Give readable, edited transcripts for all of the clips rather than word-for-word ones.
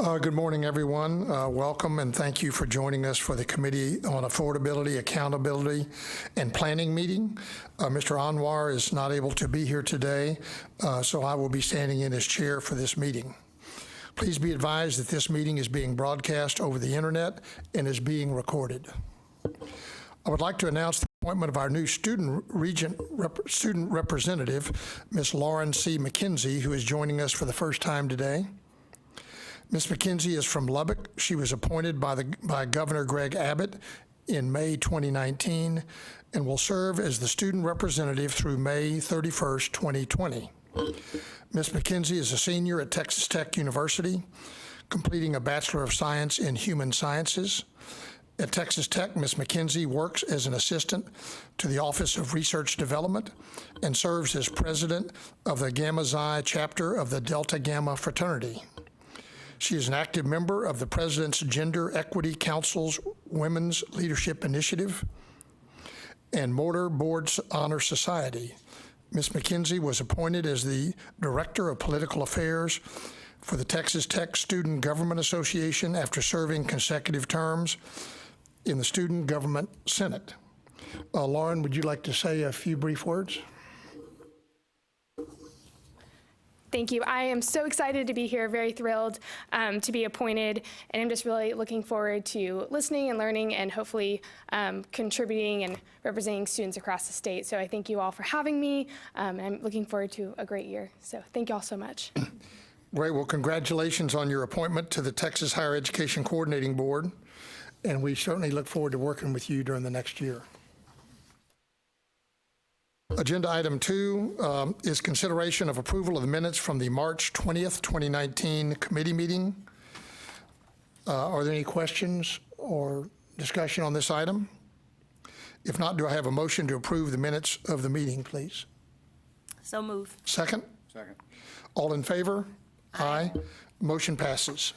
Good morning, everyone. Welcome and thank you for joining us for the Committee on Affordability, Accountability, and Planning meeting. Mr. Anwar is not able to be here today, so I will be standing in as chair for this meeting. Please be advised that this meeting is being broadcast over the internet and is being recorded. I would like to announce the appointment of our new student representative, Ms. Lauren C. McKenzie, who is joining us for the first time today. Ms. McKenzie is from Lubbock. She was appointed by Governor Greg Abbott in May 2019 and will serve as the student representative through May 31st, 2020. Ms. McKenzie is a senior at Texas Tech University, completing a Bachelor of Science in Human Sciences. At Texas Tech, Ms. McKenzie works as an assistant to the Office of Research Development and serves as president of the Gamma Xi chapter of the Delta Gamma fraternity. She is an active member of the President's Gender Equity Council's Women's Leadership Initiative and Mortar Board's Honor Society. Ms. McKenzie was appointed as the Director of Political Affairs for the Texas Tech Student Government Association after serving consecutive terms in the Student Government Senate. Lauren, would you like to say a few brief words? Thank you. I am so excited to be here, very thrilled to be appointed, and I'm just really looking forward to listening and learning and hopefully contributing and representing students across the state. So I thank you all for having me, and I'm looking forward to a great year. So thank you all so much. Great. Well, congratulations on your appointment to the Texas Higher Education Coordinating Board, and we certainly look forward to working with you during the next year. Agenda item 2 is consideration of approval of the minutes from the March 20th, 2019 committee meeting. Are there any questions or discussion on this item? If not, do I have a motion to approve the minutes of the meeting, please? So move. Second? Second. All in favor? Aye. Motion passes.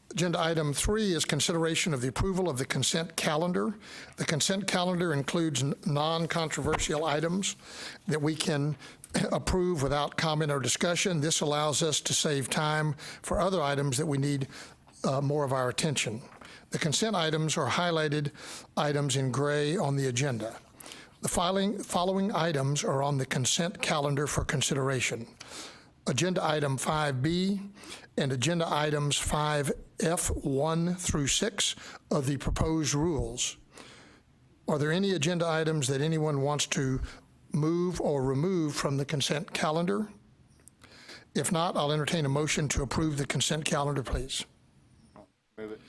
Agenda item 3 is consideration of the approval of the consent calendar. The consent calendar includes non-controversial items that we can approve without comment or discussion. This allows us to save time for other items that we need more of our attention. The consent items are highlighted items in gray on the agenda. The following items are on the consent calendar for consideration. Agenda item 5B and agenda items 5F1 through 6 of the proposed rules. Are there any agenda items that anyone wants to move or remove from the consent calendar? If not, I'll entertain a motion to approve the consent calendar, please. Move it.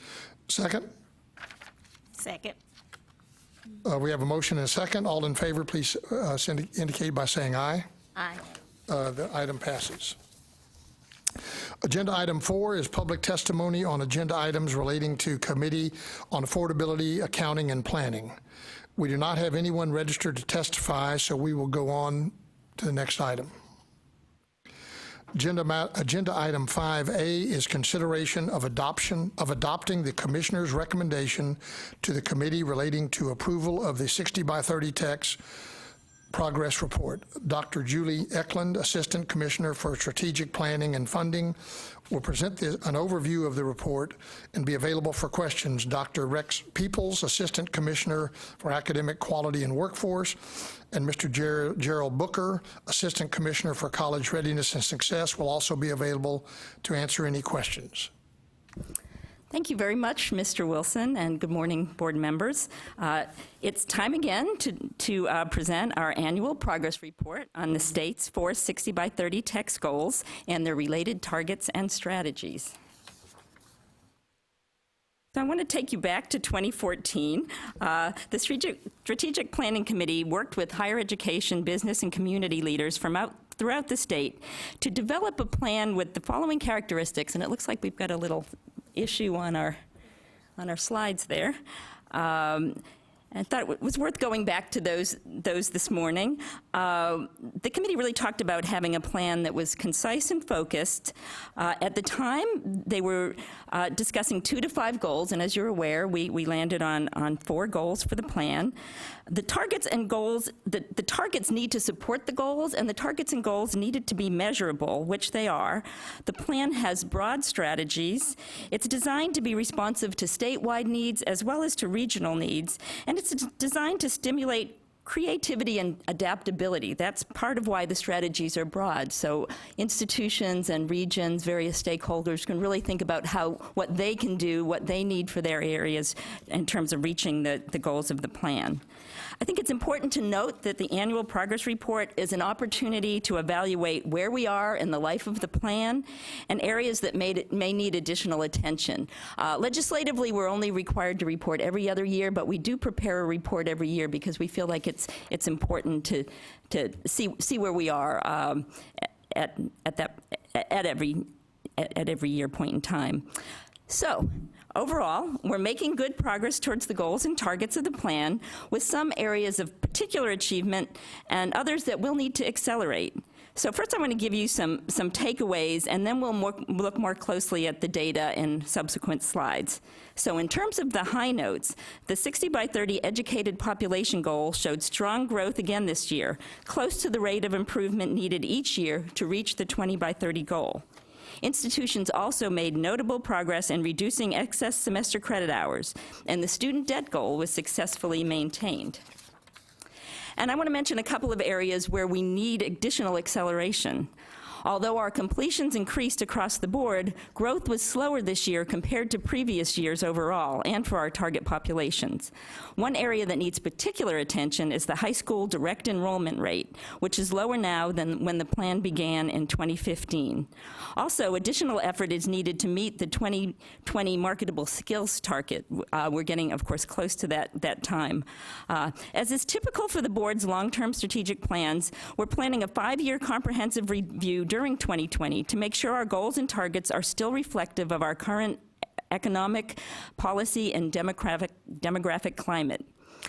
Second? Second. We have a motion and a second. All in favor, please indicate by saying aye. Aye. The item passes. Agenda item 4 is public testimony on agenda items relating to Committee on Affordability, Accounting, and Planning. We do not have anyone registered to testify, so we will go on to the next item. Agenda item 5A is consideration of adopting the Commissioner's recommendation to the committee relating to approval of the 60x30 text progress report. Dr. Julie Eklund, Assistant Commissioner for Strategic Planning and Funding, will present an overview of the report and be available for questions. Dr. Rex Peoples, Assistant Commissioner for Academic Quality and Workforce, and Mr. Gerald Booker, Assistant Commissioner for College Readiness and Success, will also be available to answer any questions. Thank you very much, Mr. Wilson, and good morning, board members. It's time again to present our annual progress report on the state's 4 60x30 text goals and their related targets and strategies. So I want to take you back to 2014. The Strategic Planning Committee worked with higher education, business, and community leaders from throughout the state to develop a plan with the following characteristics, and it looks like we've got a little issue on our slides there. I thought it was worth going back to those this morning. The committee really talked about having a plan that was concise and focused. At the time, they were discussing 2 to 5 goals, and as you're aware, we landed on 4 goals for the plan. The targets and goals, the targets need to support the goals, and the targets and goals needed to be measurable, which they are. The plan has broad strategies. It's designed to be responsive to statewide needs as well as to regional needs, and it's designed to stimulate creativity and adaptability. That's part of why the strategies are broad. So institutions and regions, various stakeholders can really think about what they can do, what they need for their areas in terms of reaching the goals of the plan. I think it's important to note that the annual progress report is an opportunity to evaluate where we are in the life of the plan and areas that may need additional attention. Legislatively, we're only required to report every other year, but we do prepare a report every year because we feel like it's important to see where we are at every year point in time. So, overall, we're making good progress towards the goals and targets of the plan, with some areas of particular achievement and others that we'll need to accelerate. So first I want to give you some takeaways, and then we'll look more closely at the data in subsequent slides. So in terms of the high notes, the 60 by 30 educated population goal showed strong growth again this year, close to the rate of improvement needed each year to reach the 20 by 30 goal. Institutions also made notable progress in reducing excess semester credit hours, and the student debt goal was successfully maintained. And I want to mention a couple of areas where we need additional acceleration. Although our completions increased across the board, growth was slower this year compared to previous years overall and for our target populations. One area that needs particular attention is the high school direct enrollment rate, which is lower now than when the plan began in 2015. Also, additional effort is needed to meet the 2020 marketable skills target. We're getting, of course, close to that time. As is typical for the board's long-term strategic plans, we're planning a 5-year comprehensive review during 2020 to make sure our goals and targets are still reflective of our current economic, policy, and demographic climate.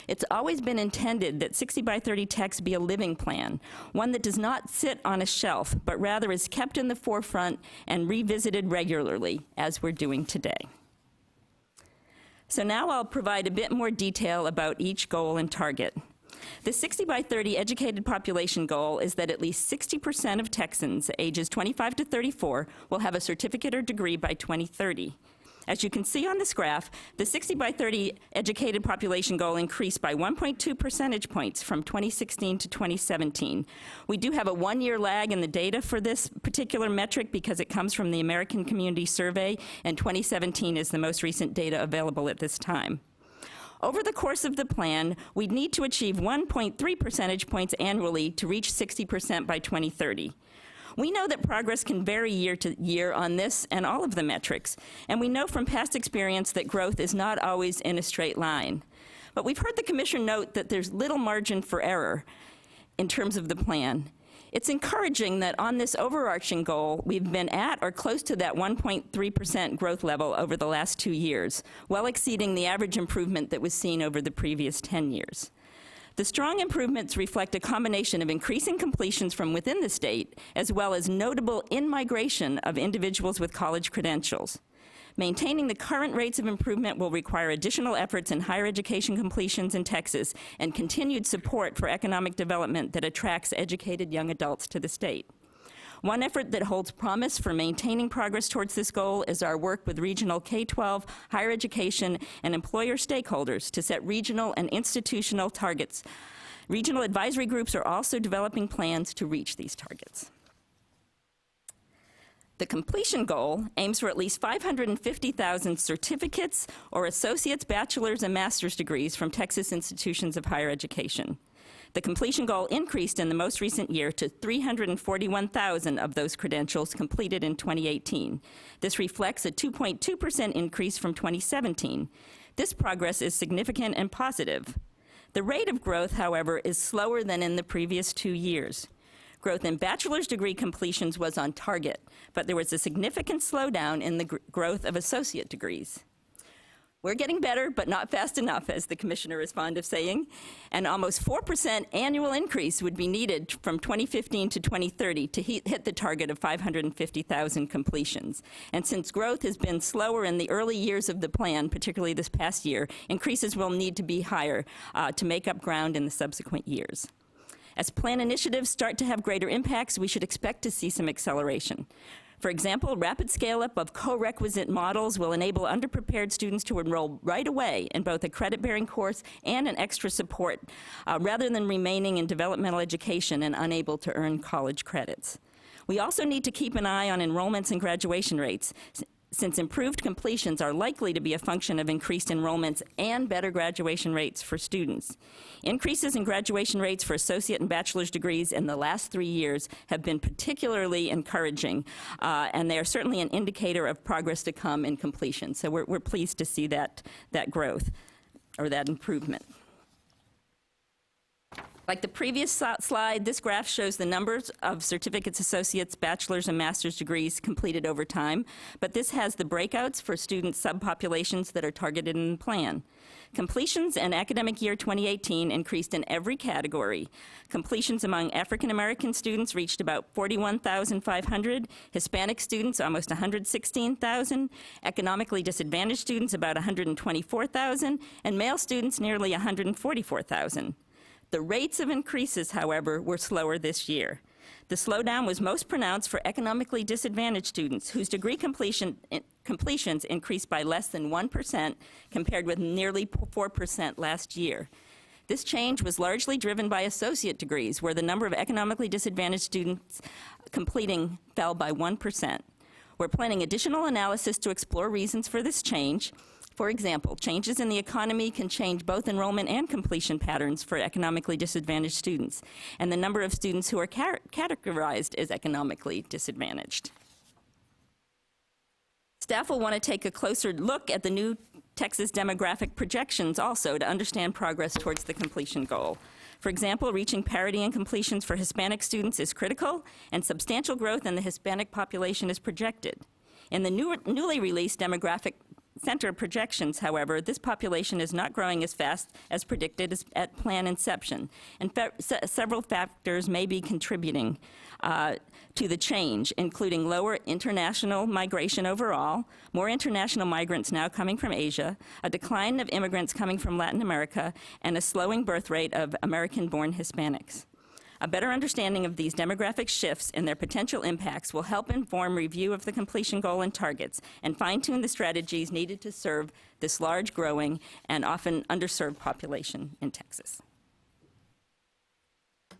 It's always been intended that 60 by 30 THECB be a living plan, one that does not sit on a shelf, but rather is kept in the forefront and revisited regularly, as we're doing today. So now I'll provide a bit more detail about each goal and target. The 60 by 30 educated population goal is that at least 60% of Texans ages 25 to 34 will have a certificate or degree by 2030. As you can see on this graph, the 60 by 30 educated population goal increased by 1.2 percentage points from 2016 to 2017. We do have a 1-year lag in the data for this particular metric because it comes from the American Community Survey, and 2017 is the most recent data available at this time. Over the course of the plan, we'd need to achieve 1.3 percentage points annually to reach 60% by 2030. We know that progress can vary year to year on this and all of the metrics, and we know from past experience that growth is not always in a straight line. But we've heard the Commission note that there's little margin for error in terms of the plan. It's encouraging that on this overarching goal, we've been at or close to that 1.3% growth level over the last 2 years, well exceeding the average improvement that was seen over the previous 10 years. The strong improvements reflect a combination of increasing completions from within the state, as well as notable in-migration of individuals with college credentials. Maintaining the current rates of improvement will require additional efforts in higher education completions in Texas and continued support for economic development that attracts educated young adults to the state. One effort that holds promise for maintaining progress towards this goal is our work with regional K-12, higher education, and employer stakeholders to set regional and institutional targets. Regional advisory groups are also developing plans to reach these targets. The completion goal aims for at least 550,000 certificates or associate's, bachelor's, and master's degrees from Texas institutions of higher education. The completion goal increased in the most recent year to 341,000 of those credentials completed in 2018. This reflects a 2.2% increase from 2017. This progress is significant and positive. The rate of growth, however, is slower than in the previous 2 years. Growth in bachelor's degree completions was on target, but there was a significant slowdown in the growth of associate degrees. We're getting better, but not fast enough, as the commissioner is fond of saying. An almost 4% annual increase would be needed from 2015 to 2030 to hit the target of 550,000 completions. And since growth has been slower in the early years of the plan, particularly this past year, increases will need to be higher to make up ground in the subsequent years. As plan initiatives start to have greater impacts, we should expect to see some acceleration. For example, rapid scale-up of co-requisite models will enable underprepared students to enroll right away in both a credit-bearing course and an extra support, rather than remaining in developmental education and unable to earn college credits. We also need to keep an eye on enrollments and graduation rates, since improved completions are likely to be a function of increased enrollments and better graduation rates for students. Increases in graduation rates for associate and bachelor's degrees in the last 3 years have been particularly encouraging, and they are certainly an indicator of progress to come in completion. So we're pleased to see that growth, or that improvement. Like the previous slide, this graph shows the numbers of certificates, associates, bachelor's, and master's degrees completed over time, but this has the breakouts for student subpopulations that are targeted in the plan. Completions in academic year 2018 increased in every category. Completions among African American students reached about 41,500, Hispanic students almost 116,000, economically disadvantaged students about 124,000, and male students nearly 144,000. The rates of increases, however, were slower this year. The slowdown was most pronounced for economically disadvantaged students, whose degree completions increased by less than 1% compared with nearly 4% last year. This change was largely driven by associate degrees, where the number of economically disadvantaged students completing fell by 1%. We're planning additional analysis to explore reasons for this change. For example, changes in the economy can change both enrollment and completion patterns for economically disadvantaged students, and the number of students who are categorized as economically disadvantaged. Staff will want to take a closer look at the new Texas demographic projections also to understand progress towards the completion goal. For example, reaching parity in completions for Hispanic students is critical, and substantial growth in the Hispanic population is projected. In the newly released demographic center projections, however, this population is not growing as fast as predicted at plan inception, and several factors may be contributing to the change, including lower international migration overall, more international migrants now coming from Asia, a decline of immigrants coming from Latin America, and a slowing birth rate of American-born Hispanics. A better understanding of these demographic shifts and their potential impacts will help inform review of the completion goal and targets and fine-tune the strategies needed to serve this large, growing, and often underserved population in Texas.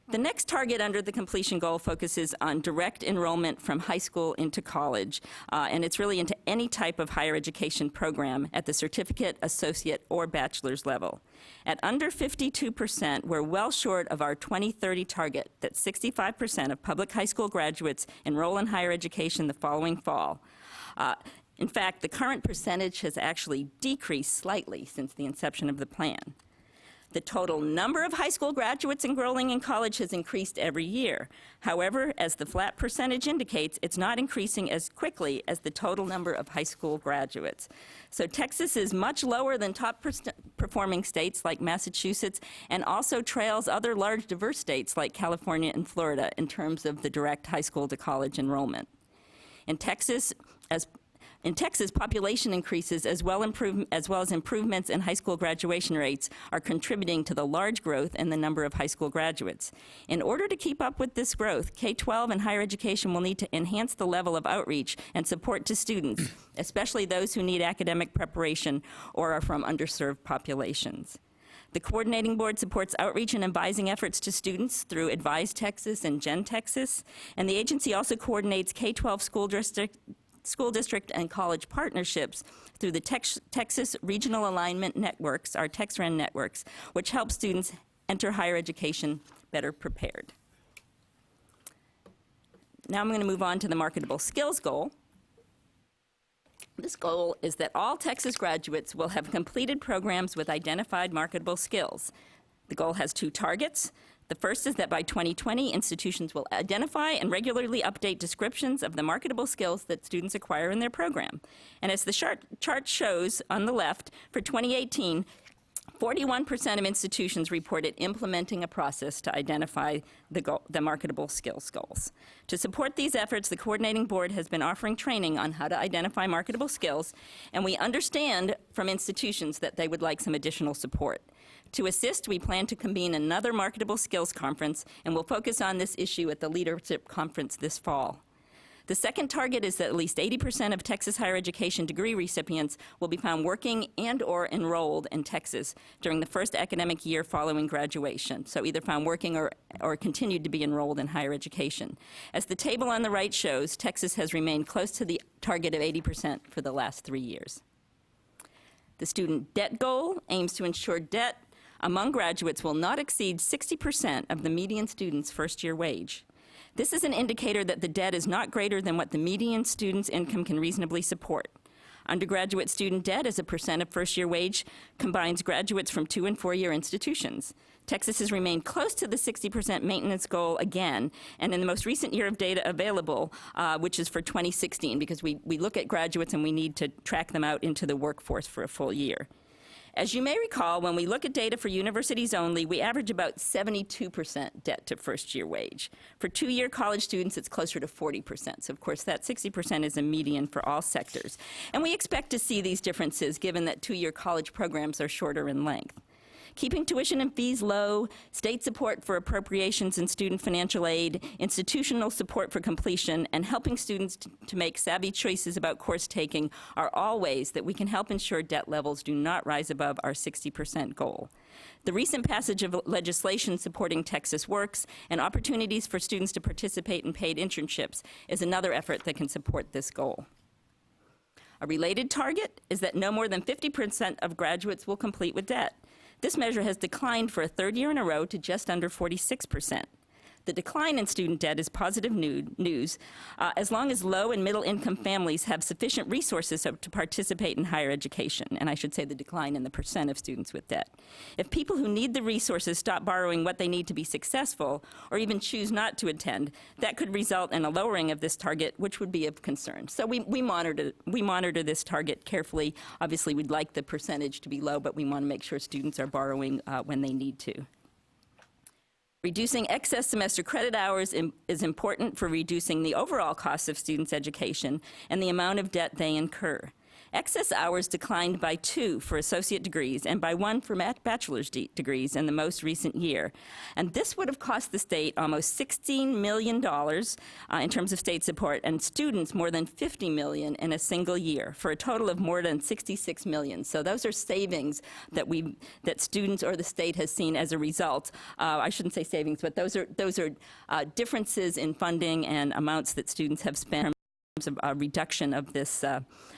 The next target under the completion goal focuses on direct enrollment from high school into college, and it's really into any type of higher education program at the certificate, associate, or bachelor's level. At under 52%, we're well short of our 2030 target that 65% of public high school graduates enroll in higher education the following fall. In fact, the current percentage has actually decreased slightly since the inception of the plan. The total number of high school graduates enrolling in college has increased every year. However, as the flat percentage indicates, it's not increasing as quickly as the total number of high school graduates. So Texas is much lower than top performing states like Massachusetts, and also trails other large diverse states like California and Florida in terms of the direct high school to college enrollment. In Texas, population increases as well as improvements in high school graduation rates are contributing to the large growth in the number of high school graduates. In order to keep up with this growth, K-12 and higher education will need to enhance the level of outreach and support to students, especially those who need academic preparation or are from underserved populations. The coordinating board supports outreach and advising efforts to students through Advise Texas and Gen Texas, and the agency also coordinates K-12 school district and college partnerships through the Texas Regional Alignment Networks, our TexREN networks, which help students enter higher education better prepared. Now I'm going to move on to the marketable skills goal. This goal is that all Texas graduates will have completed programs with identified marketable skills. The goal has two targets. The first is that by 2020, institutions will identify and regularly update descriptions of the marketable skills that students acquire in their program. And as the chart shows on the left, for 2018, 41% of institutions reported implementing a process to identify the marketable skills goals. To support these efforts, the coordinating board has been offering training on how to identify marketable skills, and we understand from institutions that they would like some additional support. To assist, we plan to convene another marketable skills conference, and we'll focus on this issue at the leadership conference this fall. The second target is that at least 80% of Texas higher education degree recipients will be found working and/or enrolled in Texas during the first academic year following graduation, so either found working or continued to be enrolled in higher education. As the table on the right shows, Texas has remained close to the target of 80% for the last 3 years. The student debt goal aims to ensure debt among graduates will not exceed 60% of the median student's first-year wage. This is an indicator that the debt is not greater than what the median student's income can reasonably support. Undergraduate student debt as a percent of first-year wage combines graduates from 2- and 4-year institutions. Texas has remained close to the 60% maintenance goal again, and in the most recent year of data available, which is for 2016, because we look at graduates and we need to track them out into the workforce for a full year. As you may recall, when we look at data for universities only, we average about 72% debt to first-year wage. For 2-year college students, it's closer to 40%. So, of course, that 60% is a median for all sectors. And we expect to see these differences given that 2-year college programs are shorter in length. Keeping tuition and fees low, state support for appropriations and student financial aid, institutional support for completion, and helping students to make savvy choices about course taking are all ways that we can help ensure debt levels do not rise above our 60% goal. The recent passage of legislation supporting Texas Works and opportunities for students to participate in paid internships is another effort that can support this goal. A related target is that no more than 50% of graduates will complete with debt. This measure has declined for a 3rd year in a row to just under 46%. The decline in student debt is positive news, as long as low and middle income families have sufficient resources to participate in higher education, and I should say the decline in the percent of students with debt. If people who need the resources stop borrowing what they need to be successful, or even choose not to attend, that could result in a lowering of this target, which would be of concern. So we monitor this target carefully. Obviously, we'd like the percentage to be low, but we want to make sure students are borrowing when they need to. Reducing excess semester credit hours is important for reducing the overall cost of students' education and the amount of debt they incur. Excess hours declined by 2 for associate degrees and by 1 for bachelor's degrees in the most recent year. And this would have cost the state almost $16 million in terms of state support, and students more than $50 million in a single year, for a total of more than $66 million. So those are savings that students or the state has seen as a result. I shouldn't say savings, but those are differences in funding and amounts that students have spent of a reduction of this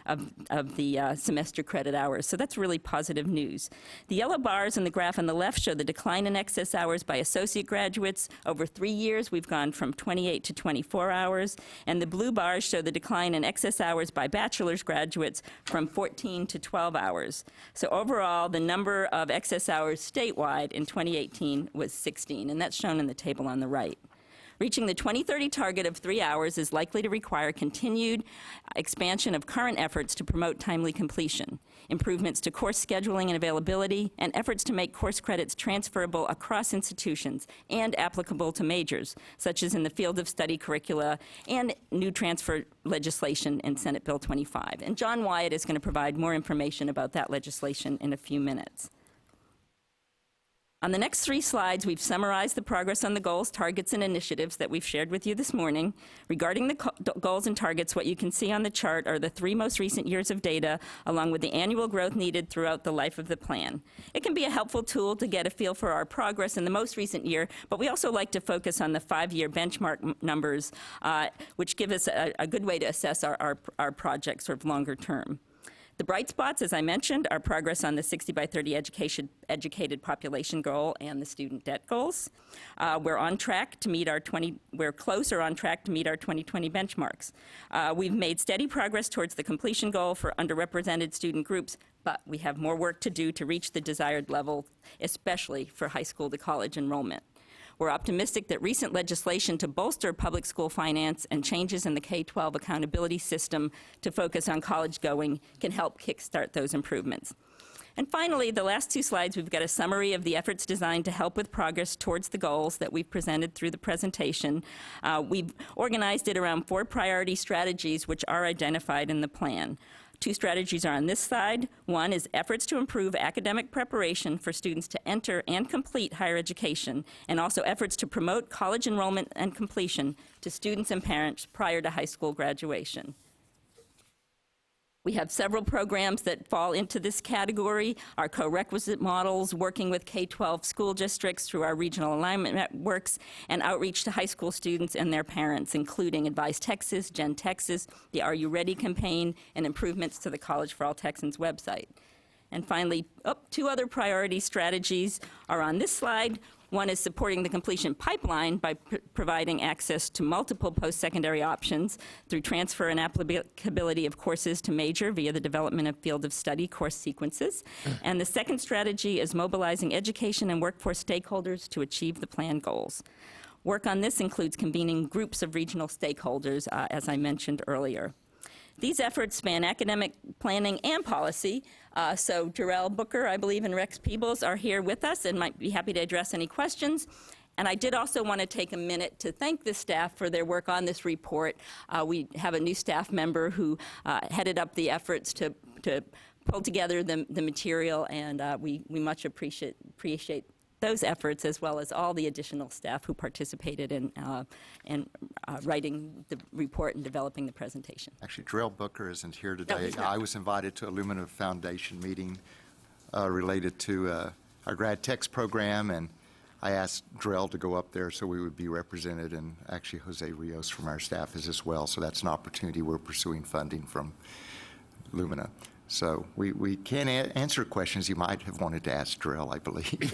of the semester credit hours. So that's really positive news. The yellow bars in the graph on the left show the decline in excess hours by associate graduates. Over 3 years, we've gone from 28 to 24 hours, and the blue bars show the decline in excess hours by bachelor's graduates from 14 to 12 hours. So overall, the number of excess hours statewide in 2018 was 16, and that's shown in the table on the right. Reaching the 2030 target of 3 hours is likely to require continued expansion of current efforts to promote timely completion, improvements to course scheduling and availability, and efforts to make course credits transferable across institutions and applicable to majors, such as in the field of study curricula and new transfer legislation in Senate Bill 25. And John Wyatt is going to provide more information about that legislation in a few minutes. On the next 3 slides, we've summarized the progress on the goals, targets, and initiatives that we've shared with you this morning. Regarding the goals and targets, what you can see on the chart are the 3 most recent years of data, along with the annual growth needed throughout the life of the plan. It can be a helpful tool to get a feel for our progress in the most recent year, but we also like to focus on the 5-year benchmark numbers, which give us a good way to assess our projects sort of longer term. The bright spots, as I mentioned, are progress on the 60 by 30 educated population goal and the student debt goals. We're on track to meet we're close or on track to meet our 2020 benchmarks. We've made steady progress towards the completion goal for underrepresented student groups, but we have more work to do to reach the desired level, especially for high school to college enrollment. we're optimistic that recent legislation to bolster public school finance and changes in the K-12 accountability system to focus on college going can help kickstart those improvements. And finally, the last two slides, we've got a summary of the efforts designed to help with progress towards the goals that we've presented through the presentation. We've organized it around 4 priority strategies which are identified in the plan. 2 strategies are on this slide. One is efforts to improve academic preparation for students to enter and complete higher education, and also efforts to promote college enrollment and completion to students and parents prior to high school graduation. We have several programs that fall into this category. Our co-requisite models, working with K-12 school districts through our regional alignment networks, and outreach to high school students and their parents, including Advise Texas, Gen Texas, the Are You Ready campaign, and improvements to the College for All Texans website. And finally, 2 other priority strategies are on this slide. One is supporting the completion pipeline by providing access to multiple post-secondary options through transfer and applicability of courses to major via the development of field of study course sequences. And the second strategy is mobilizing education and workforce stakeholders to achieve the plan goals. Work on this includes convening groups of regional stakeholders, as I mentioned earlier. These efforts span academic planning and policy. So Jarrell Booker, I believe, and Rex Peebles are here with us and might be happy to address any questions. And I did also want to take a minute to thank the staff for their work on this report. We have a new staff member who headed up the efforts to pull together the material, and we much appreciate those efforts, as well as all the additional staff who participated in writing the report and developing the presentation. Actually, Jarrell Booker isn't here today. he's not. I was invited to a Lumina Foundation meeting related to our Grad Techs program, and I asked Jarrell to go up there so we would be represented, and actually Jose Rios from our staff is as well, so that's an opportunity. We're pursuing funding from Lumina. So we can answer questions you might have wanted to ask Jarrell, I believe.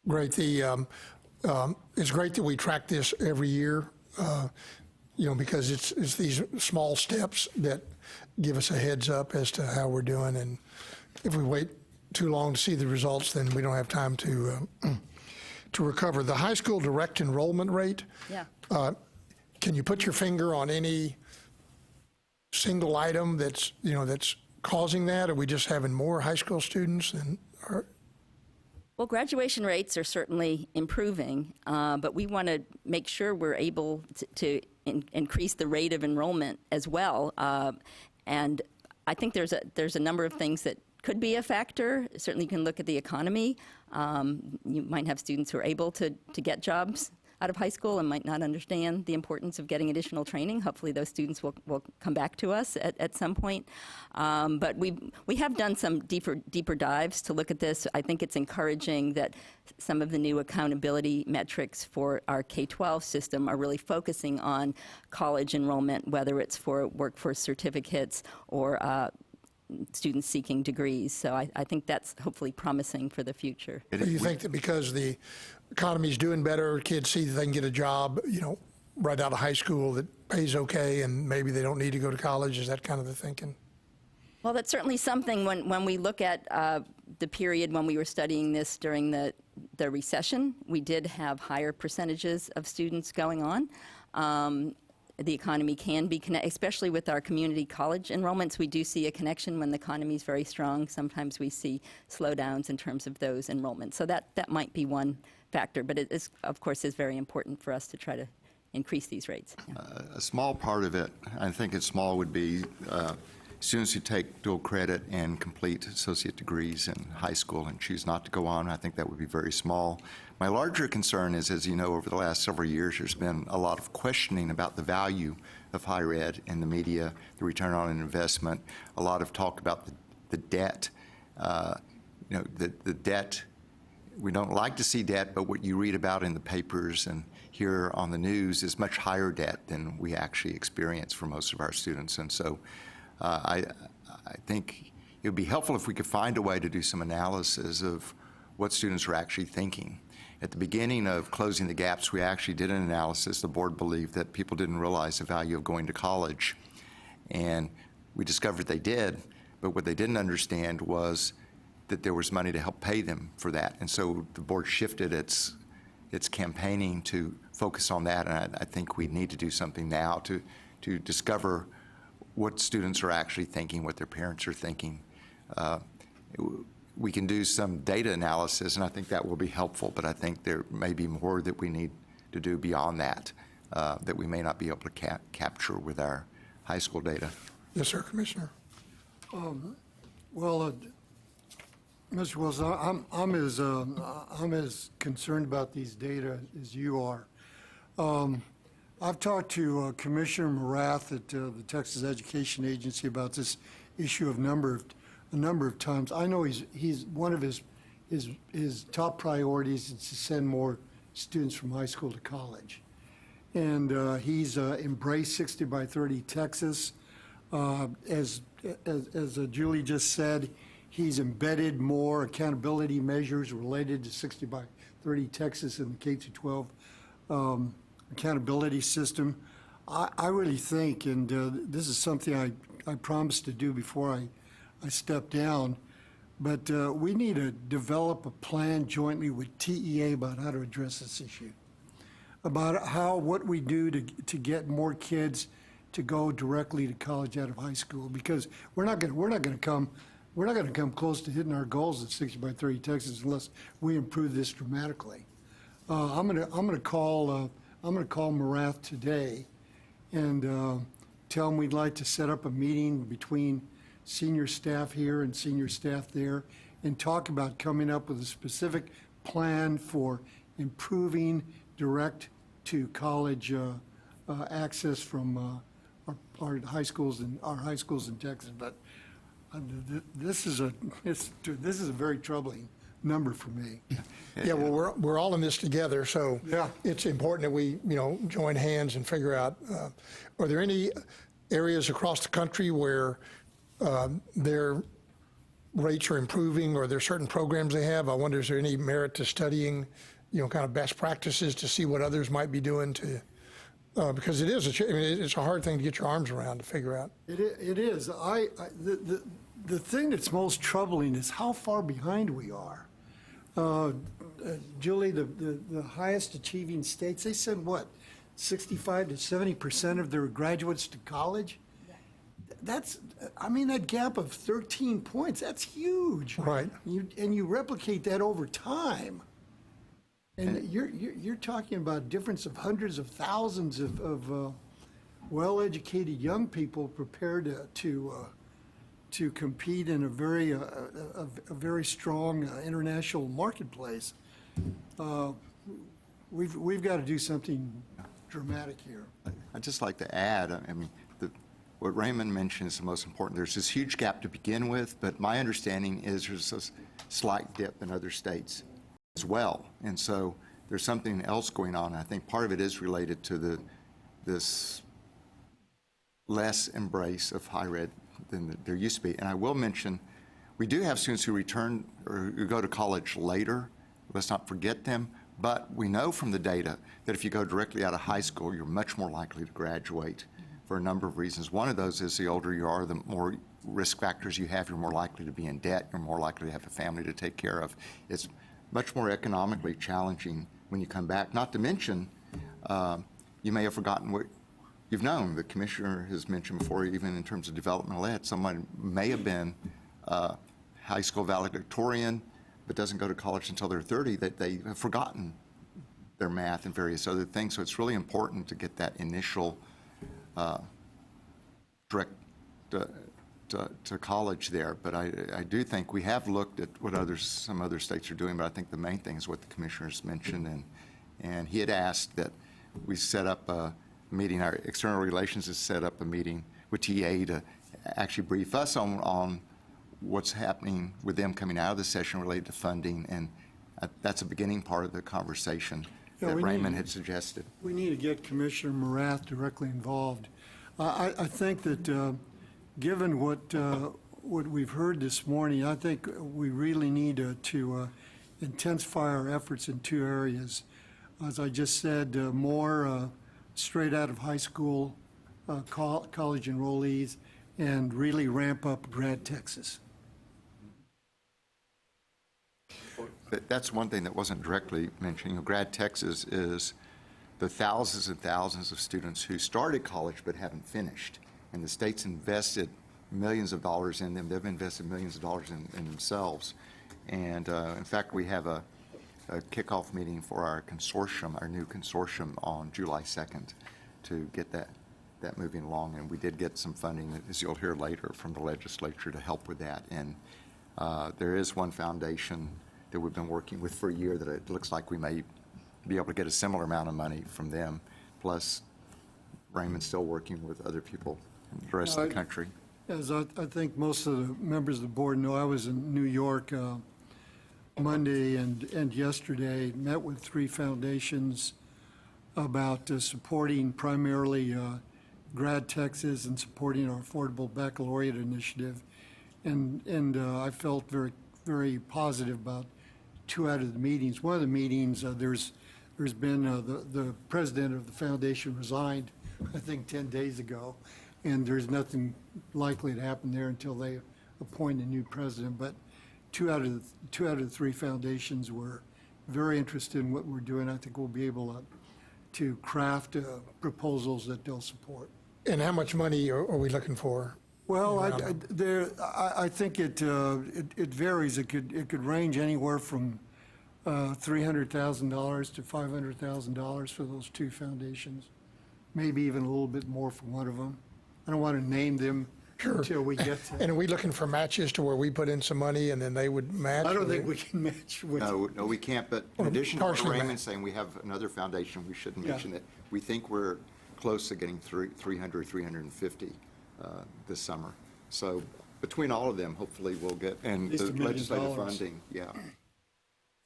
Great. It's great that we track this every year, because it's these small steps that give us a heads up as to how we're doing. And if we wait too long to see the results, then we don't have time to recover. The high school direct enrollment rate. Yeah. Can you put your finger on any single item that's causing that? Are we just having more high school students Well, graduation rates are certainly improving, but we want to make sure we're able to increase the rate of enrollment as well. And I think there's a number of things that could be a factor. Certainly you can look at the economy. You might have students who are able to get jobs out of high school and might not understand the importance of getting additional training. Hopefully those students will come back to us at some point. But we have done some deeper dives to look at this. I think it's encouraging that some of the new accountability metrics for our K-12 system are really focusing on college enrollment, whether it's for workforce certificates or students seeking degrees. So I think that's hopefully promising for the future. Do you think that because the economy's doing better, kids see that they can get a job, right out of high school that pays okay, and maybe they don't need to go to college? Is that kind of the thinking? Well, that's certainly something when we look at the period when we were studying this during the recession, we did have higher percentages of students going on. The economy can be connected, especially with our community college enrollments. We do see a connection when the economy is very strong. Sometimes we see slowdowns in terms of those enrollments. So that might be one factor, but it is, of course, is very important for us to try to increase these rates. Yeah. A small part of it, I think it's small, would be students who take dual credit and complete associate degrees in high school and choose not to go on. I think that would be very small. My larger concern is, as you know, over the last several years, there's been a lot of questioning about the value of higher ed in the media, the return on an investment, a lot of talk about the debt. The debt, we don't like to see debt, but what you read about in the papers and hear on the news is much higher debt than we actually experience for most of our students. And so I think it would be helpful if we could find a way to do some analysis of what students are actually thinking. At the beginning of Closing the Gaps, we actually did an analysis. The board believed that people didn't realize the value of going to college. And we discovered they did, but what they didn't understand was that there was money to help pay them for that. And so the board shifted its campaigning to focus on that, and I think we need to do something now to discover what students are actually thinking, what their parents are thinking. We can do some data analysis, and I think that will be helpful, but I think there may be more that we need to do beyond that, that we may not be able to capture with our high school data. Yes, sir, Commissioner. Well, Mr. Wilson, I'm as concerned about these data as you are. I've talked to Commissioner Morath at the Texas Education Agency about this issue a number of times. I know he's one of his top priorities is to send more students from high school to college, and he's embraced 60 by 30 Texas. As Julie just said, he's embedded more accountability measures related to 60 by 30 Texas in the K-12 accountability system. I really think, and this is something I promised to do before I step down, but we need to develop a plan jointly with TEA about how to address this issue, about what we do to get more kids to go directly to college out of high school, because we're not going to come close to hitting our goals at 60 by 30 Texas unless we improve this dramatically. I'm going to call Morath today and tell him we'd like to set up a meeting between senior staff here and senior staff there and talk about coming up with a specific plan for improving direct to college access from our high schools in Texas. But this is a very troubling number for me. Yeah, well, we're all in this together, so Yeah. it's important that we, join hands and figure out, are there any areas across the country where their rates are improving, or are there certain programs they have? I wonder, is there any merit to studying, kind of best practices to see what others might be doing to, because it is, it's a hard thing to get your arms around to figure out. It is. The thing that's most troubling is how far behind we are. Julie, the highest achieving states, they send what, 65 to 70% of their graduates to college? That gap of 13 points, that's huge. Right. You replicate that over time. And you're talking about a difference of hundreds of thousands of well-educated young people prepared to compete in a very strong international marketplace. We've got to do something dramatic here. I'd just like to add, what Raymond mentioned is the most important. There's this huge gap to begin with, but my understanding is there's a slight dip in other states as well. And so there's something else going on. I think part of it is related to this less embrace of higher ed than there used to be. And I will mention, we do have students who return or who go to college later. Let's not forget them. But we know from the data that if you go directly out of high school, you're much more likely to graduate for a number of reasons. One of those is the older you are, the more risk factors you have, you're more likely to be in debt, you're more likely to have a family to take care of. It's much more economically challenging when you come back. Not to mention, you may have forgotten what you've known. The commissioner has mentioned before, even in terms of developmental ed, someone may have been high school valedictorian, but doesn't go to college until they're 30, that they have forgotten their math and various other things. So it's really important to get that initial direct to college there. But I do think we have looked at what some other states are doing, but I think the main thing is what the commissioners mentioned, and he had asked that we set up a meeting, our external relations has set up a meeting with TA to actually brief us on what's happening with them coming out of the session related to funding, and that's a beginning part of the conversation that Raymond had suggested. We need to get Commissioner Morath directly involved. I think that given what we've heard this morning, I think we really need to intensify our efforts in two areas. As I just said, more straight out of high school college enrollees, and really ramp up Grad Texas. that's one thing that wasn't directly mentioned. You know, Grad Texas is the thousands and thousands of students who started college but haven't finished. And the state's invested millions of dollars in them. They've invested millions of dollars in themselves. And in fact, we have a kickoff meeting for our consortium, our new consortium, on July 2nd to get that moving along. And we did get some funding, as you'll hear later, from the legislature to help with that. And there is one foundation that we've been working with for a year that it looks like we may be able to get a similar amount of money from them. Plus, Raymond's still working with other people in the rest of the country. As I think most of the members of the board know, I was in New York Monday and yesterday, met with 3 foundations about supporting primarily Grad Texas and supporting our Affordable Baccalaureate initiative. And I felt very, very positive about 2 out of the meetings. One of the meetings, there's been the president of the foundation resigned, I think 10 days ago, and there's nothing likely to happen there until they appoint a new president. But 2 out of the 3 foundations were very interested in what we're doing. I think we'll be able to craft proposals that they'll support. And how much money are we looking for? Well, I think it varies. It could range anywhere from $300,000 to $500,000 for those 2 foundations, maybe even a little bit more for one of them. I don't want to name them until we get to. And are we looking for matches to where we put in some money and then they would match? I don't think we can match with. No, we can't, but in addition to what Raymond's saying, we have another foundation, we shouldn't mention it. We think we're close to getting 300, 350 this summer. So between all of them, hopefully we'll get, and At least the $1 million. legislative funding, yeah.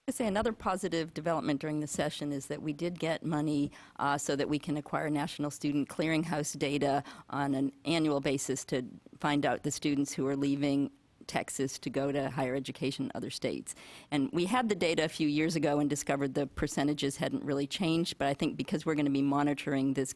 I say another positive development during the session is that we did get money so that we can acquire national student clearinghouse data on an annual basis to find out the students who are leaving Texas to go to higher education in other states. And we had the data a few years ago and discovered the percentages hadn't really changed, but I think because we're going to be monitoring this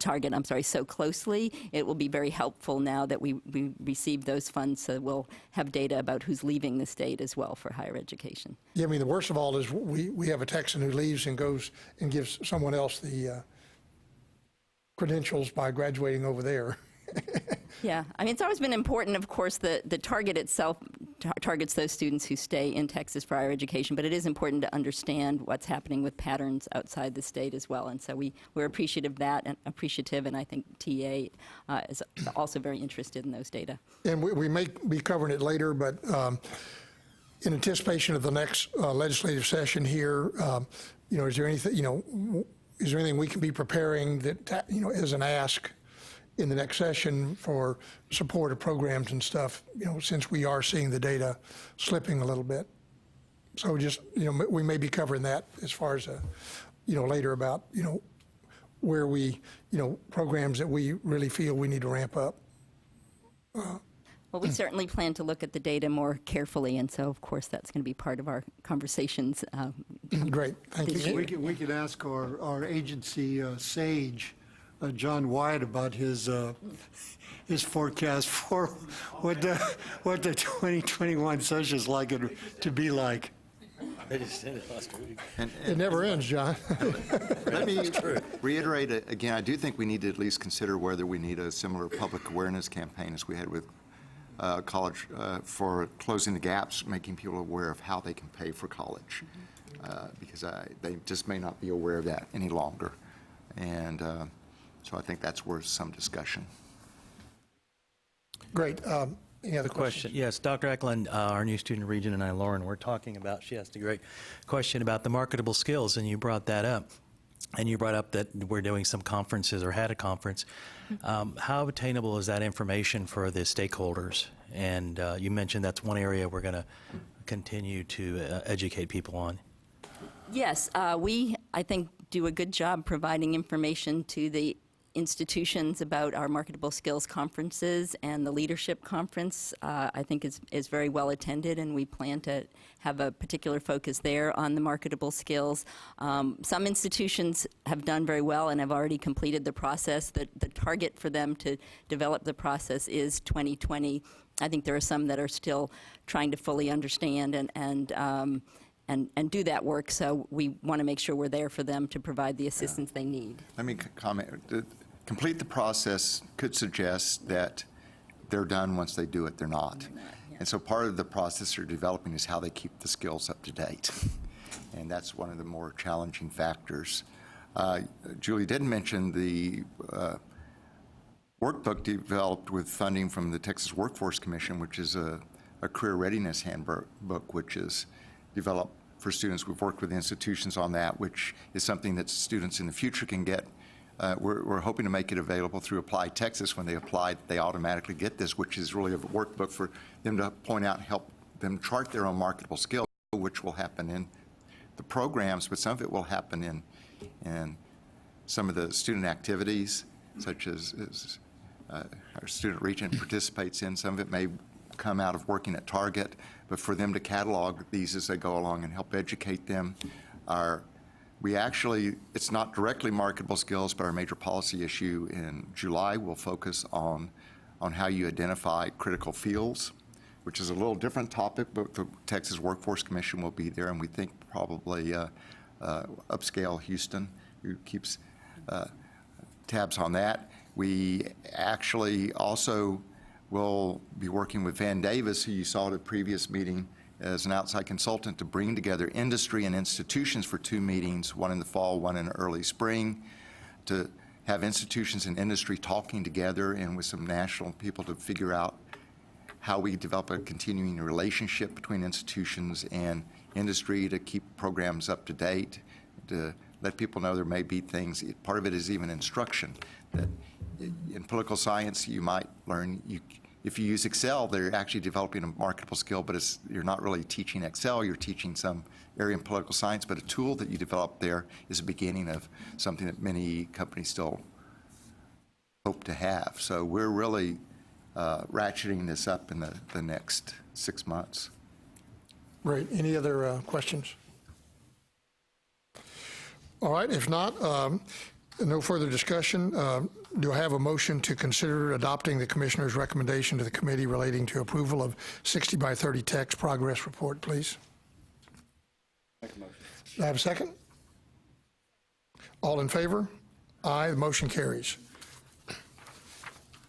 target, so closely, it will be very helpful now that we receive those funds, so we'll have data about who's leaving the state as well for higher education. Yeah, I mean, the worst of all is we have a Texan who leaves and goes and gives someone else the credentials by graduating over there. Yeah, I mean, it's always been important, of course, the target itself targets those students who stay in Texas for higher education, but it is important to understand what's happening with patterns outside the state as well. And so we're appreciative of that, and I think TA is also very interested in those data. And we may be covering it later, but in anticipation of the next legislative session here, is there anything we can be preparing that, as an ask in the next session for support of programs and stuff, since we are seeing the data slipping a little bit. So just, we may be covering that as far as, later about, where we, programs that we really feel we need to ramp up. Well, we certainly plan to look at the data more carefully, and so, of course, that's going to be part of our conversations. Great, thank you. We could ask our agency SAGE, John Wyatt, about his forecast for what the 2021 session is likely to be like. They just did it last week. It never ends, John. Let me reiterate it again. I do think we need to at least consider whether we need a similar public awareness campaign as we had with college for closing the gaps, making people aware of how they can pay for college, because they just may not be aware of that any longer. And so I think that's worth some discussion. Great. Any other questions? Yes, Dr. Eklund, our new student regent, and I, Lauren, we're talking about, she asked a great question about the marketable skills, and you brought that up. And you brought up that we're doing some conferences or had a conference. How obtainable is that information for the stakeholders? And you mentioned that's one area we're going to continue to educate people on. Yes, we, I think, do a good job providing information to the institutions about our marketable skills conferences, and the leadership conference, I think, is very well attended, and we plan to have a particular focus there on the marketable skills. Some institutions have done very well and have already completed the process. The target for them to develop the process is 2020. I think there are some that are still trying to fully understand and do that work, so we want to make sure we're there for them to provide the assistance they need. Let me comment. Complete the process could suggest that they're done once they do it. They're not. And so part of the process they're developing is how they keep the skills up to date. And that's one of the more challenging factors. Julie did mention the workbook developed with funding from the Texas Workforce Commission, which is a career readiness handbook, which is developed for students. We've worked with institutions on that, which is something that students in the future can get. We're hoping to make it available through Apply Texas. When they apply, they automatically get this, which is really a workbook for them to point out and help them chart their own marketable skill, which will happen in the programs, but some of it will happen in some of the student activities, such as our student regent participates in. Some of it may come out of working at Target, but for them to catalog these as they go along and help educate them. It's not directly marketable skills, but our major policy issue in July will focus on how you identify critical fields, which is a little different topic, but the Texas Workforce Commission will be there, and we think probably Upscale Houston, who keeps tabs on that. We actually also will be working with Van Davis, who you saw at a previous meeting, as an outside consultant to bring together industry and institutions for 2 meetings, one in the fall, one in early spring, to have institutions and industry talking together and with some national people to figure out how we develop a continuing relationship between institutions and industry to keep programs up to date, to let people know there may be things. Part of it is even instruction. That in political science, you might learn, if you use Excel, they're actually developing a marketable skill, but you're not really teaching Excel, you're teaching some area in political science, but a tool that you develop there is a beginning of something that many companies still hope to have. So we're really ratcheting this up in the next 6 months. Great. Any other questions? All right. If not, no further discussion. Do I have a motion to consider adopting the Commissioner's recommendation to the committee relating to approval of 60 by 30 text progress report, please? Make a motion. Do I have a second? All in favor? Aye. The motion carries.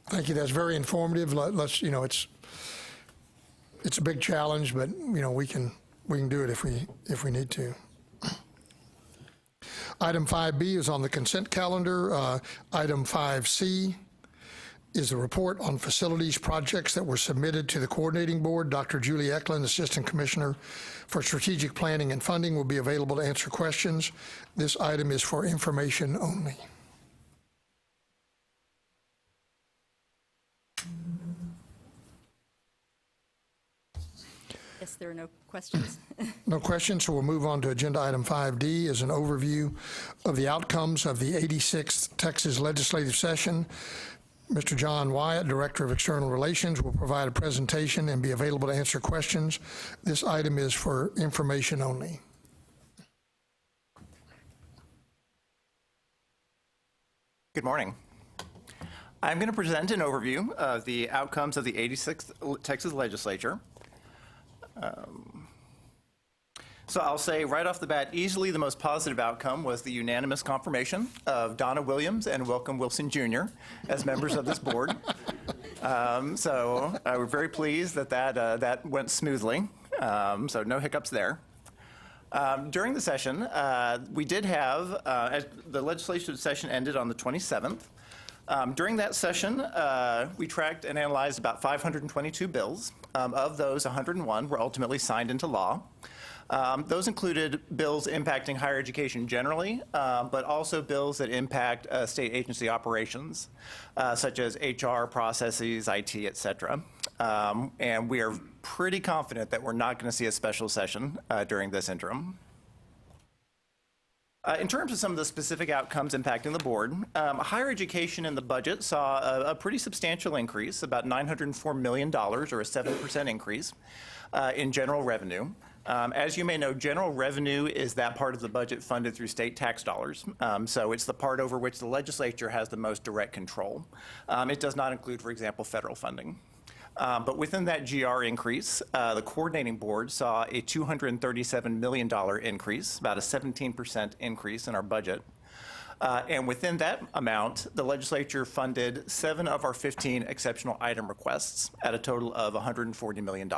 Thank you. That's very informative. Let's, it's a big challenge, but we can do it if we need to. Item 5B is on the consent calendar. Item 5C is a report on facilities projects that were submitted to the coordinating board. Dr. Julie Eklund, Assistant Commissioner for Strategic Planning and Funding, will be available to answer questions. This item is for information only. Yes, there are no questions. No questions, so we'll move on to agenda item 5D is an overview of the outcomes of the 86th Texas legislative session. Mr. John Wyatt, Director of External Relations, will provide a presentation and be available to answer questions. This item is for information only. Good morning. I'm going to present an overview of the outcomes of the 86th Texas legislature. So I'll say right off the bat, easily the most positive outcome was the unanimous confirmation of Donna Williams and Welcome Wilson Jr. as members of this board. So we're very pleased that went smoothly. So no hiccups there. During the session, we did have, the legislative session ended on the 27th. During that session, we tracked and analyzed about 522 bills. Of those, 101 were ultimately signed into law. Those included bills impacting higher education generally, but also bills that impact state agency operations, such as HR processes, IT, et cetera. And we are pretty confident that we're not going to see a special session during this interim. In terms of some of the specific outcomes impacting the board, higher education in the budget saw a pretty substantial increase, about $904 million, or a 7% increase in general revenue. As you may know, general revenue is that part of the budget funded through state tax dollars. So it's the part over which the legislature has the most direct control. It does not include, for example, federal funding. But within that GR increase, the coordinating board saw a $237 million increase, about a 17% increase in our budget. And within that amount, the legislature funded 7 of our 15 exceptional item requests at a total of $140 million.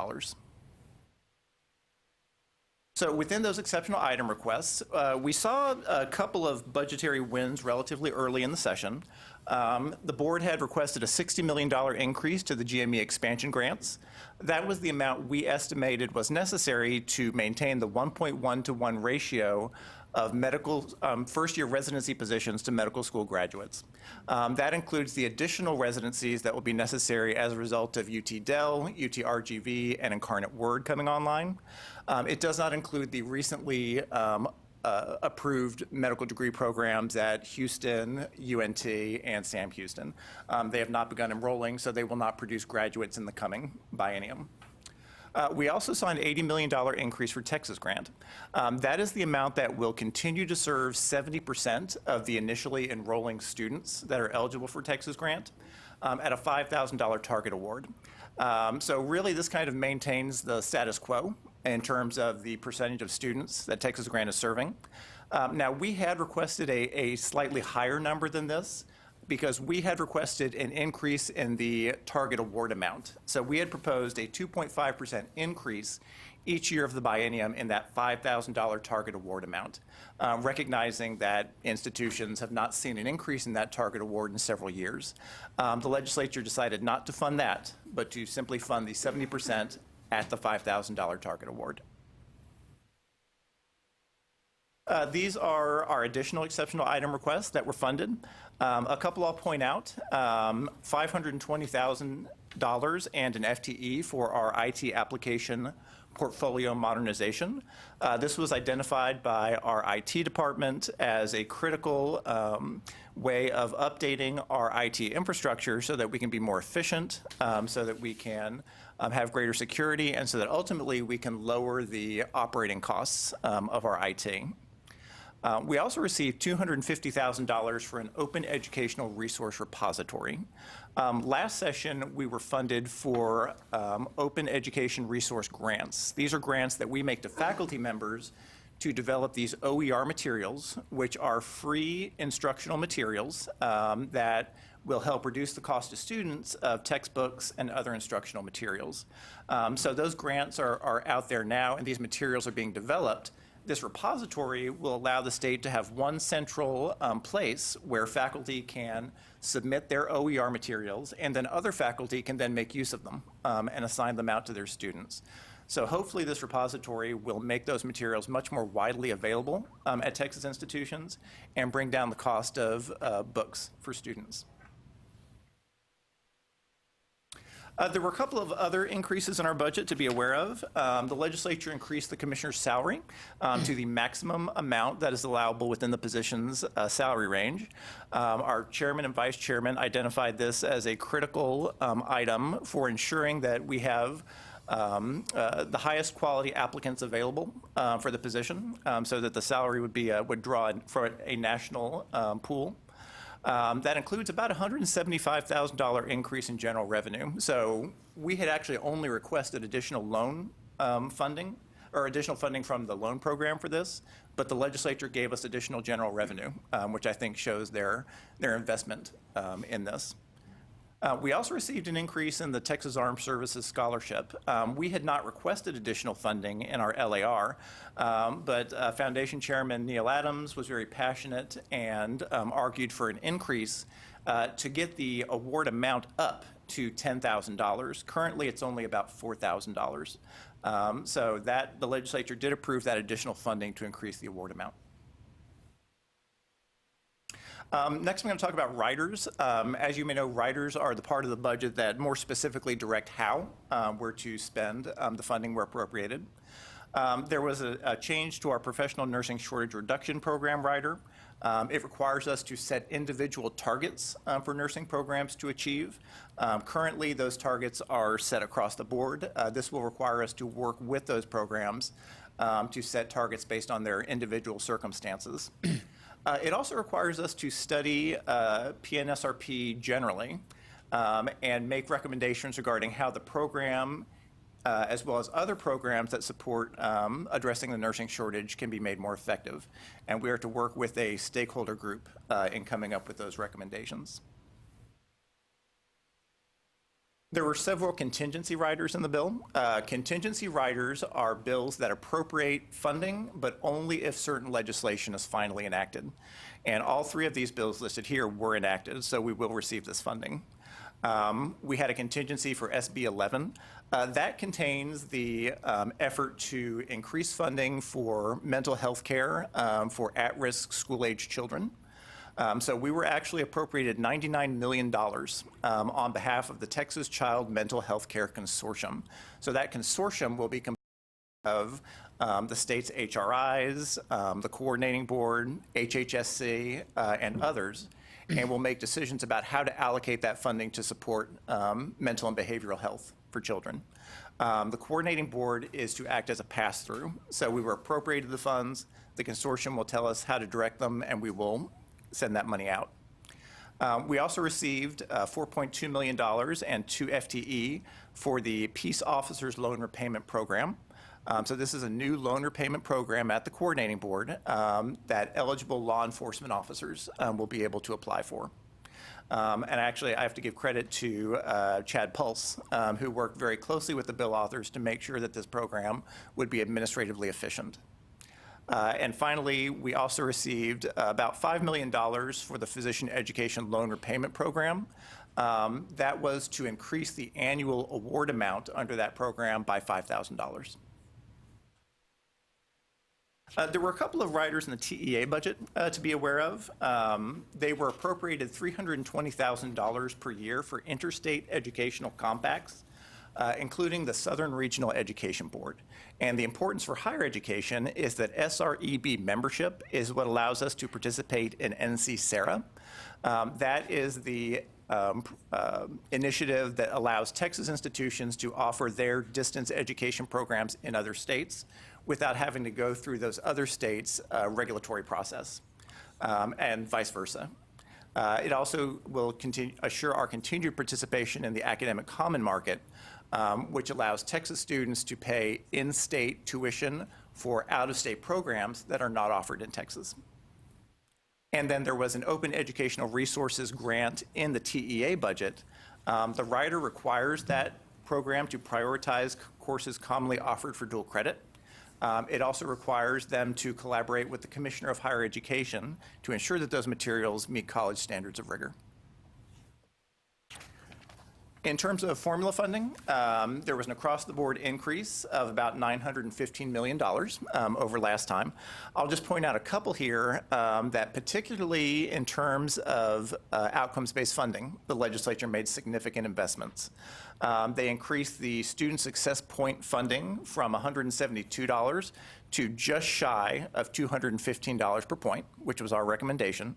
So within those exceptional item requests, we saw a couple of budgetary wins relatively early in the session. The board had requested a $60 million increase to the GME expansion grants. That was the amount we estimated was necessary to maintain the 1.1 to 1 ratio of medical first-year residency positions to medical school graduates. That includes the additional residencies that will be necessary as a result of UT Dell, UT RGV, and Incarnate Word coming online. It does not include the recently approved medical degree programs at Houston, UNT, and Sam Houston. They have not begun enrolling, so they will not produce graduates in the coming biennium. We also saw an $80 million increase for Texas Grant. That is the amount that will continue to serve 70% of the initially enrolling students that are eligible for Texas Grant at a $5,000 target award. So really, this kind of maintains the status quo in terms of the percentage of students that Texas Grant is serving. Now, we had requested a slightly higher number than this because we had requested an increase in the target award amount. So we had proposed a 2.5% increase each year of the biennium in that $5,000 target award amount, recognizing that institutions have not seen an increase in that target award in several years. The legislature decided not to fund that, but to simply fund the 70% at the $5,000 target award. These are our additional exceptional item requests that were funded. A couple I'll point out, $520,000 and an FTE for our IT application portfolio modernization. This was identified by our IT department as a critical way of updating our IT infrastructure so that we can be more efficient, so that we can have greater security, and so that ultimately we can lower the operating costs of our IT. We also received $250,000 for an open educational resource repository. Last session, we were funded for open education resource grants. These are grants that we make to faculty members to develop these OER materials, which are free instructional materials that will help reduce the cost to students of textbooks and other instructional materials. So those grants are out there now, and these materials are being developed. This repository will allow the state to have one central place where faculty can submit their OER materials, and then other faculty can then make use of them and assign them out to their students. So hopefully this repository will make those materials much more widely available at Texas institutions and bring down the cost of books for students. There were a couple of other increases in our budget to be aware of. The legislature increased the commissioner's salary to the maximum amount that is allowable within the position's salary range. Our chairman and vice chairman identified this as a critical item for ensuring that we have the highest quality applicants available for the position, so that the salary would draw for a national pool. That includes about $175,000 increase in general revenue. So we had actually only requested additional loan funding, or additional funding from the loan program for this, but the legislature gave us additional general revenue, which I think shows their investment in this. We also received an increase in the Texas Armed Services Scholarship. We had not requested additional funding in our LAR, but Foundation Chairman Neil Adams was very passionate and argued for an increase to get the award amount up to $10,000. Currently, it's only about $4,000. So the legislature did approve that additional funding to increase the award amount. Next, I'm going to talk about riders. As you may know, riders are the part of the budget that more specifically direct how we're to spend the funding we're appropriated. There was a change to our professional nursing shortage reduction program rider. It requires us to set individual targets for nursing programs to achieve. Currently, those targets are set across the board. This will require us to work with those programs to set targets based on their individual circumstances. It also requires us to study PNSRP generally and make recommendations regarding how the program, as well as other programs that support addressing the nursing shortage, can be made more effective. And we are to work with a stakeholder group in coming up with those recommendations. There were several contingency riders in the bill. Contingency riders are bills that appropriate funding, but only if certain legislation is finally enacted. And all three of these bills listed here were enacted, so we will receive this funding. We had a contingency for SB 11. That contains the effort to increase funding for mental health care for at-risk school-age children. So we were actually appropriated $99 million on behalf of the Texas Child Mental Health Care Consortium. So that consortium will be composed of the state's HRIs, the coordinating board, HHSC, and others, and will make decisions about how to allocate that funding to support mental and behavioral health for children. The coordinating board is to act as a pass-through. So we were appropriated the funds. The consortium will tell us how to direct them, and we will send that money out. We also received $4.2 million and 2 FTE for the Peace Officers Loan Repayment Program. So this is a new loan repayment program at the coordinating board that eligible law enforcement officers will be able to apply for. And actually, I have to give credit to Chad Pulse, who worked very closely with the bill authors to make sure that this program would be administratively efficient. And finally, we also received about $5 million for the Physician Education Loan Repayment Program. That was to increase the annual award amount under that program by $5,000. There were a couple of riders in the TEA budget to be aware of. They were appropriated $320,000 per year for interstate educational compacts, including the Southern Regional Education Board. And the importance for higher education is that SREB membership is what allows us to participate in NC SARA. That is the initiative that allows Texas institutions to offer their distance education programs in other states without having to go through those other states' regulatory process, and vice versa. It also will assure our continued participation in the academic common market, which allows Texas students to pay in-state tuition for out-of-state programs that are not offered in Texas. And then there was an open educational resources grant in the TEA budget. The rider requires that program to prioritize courses commonly offered for dual credit. It also requires them to collaborate with the Commissioner of Higher Education to ensure that those materials meet college standards of rigor. In terms of formula funding, there was an across-the-board increase of about $915 million over last time. I'll just point out a couple here that particularly in terms of outcomes-based funding, the legislature made significant investments. They increased the student success point funding from $172 to just shy of $215 per point, which was our recommendation.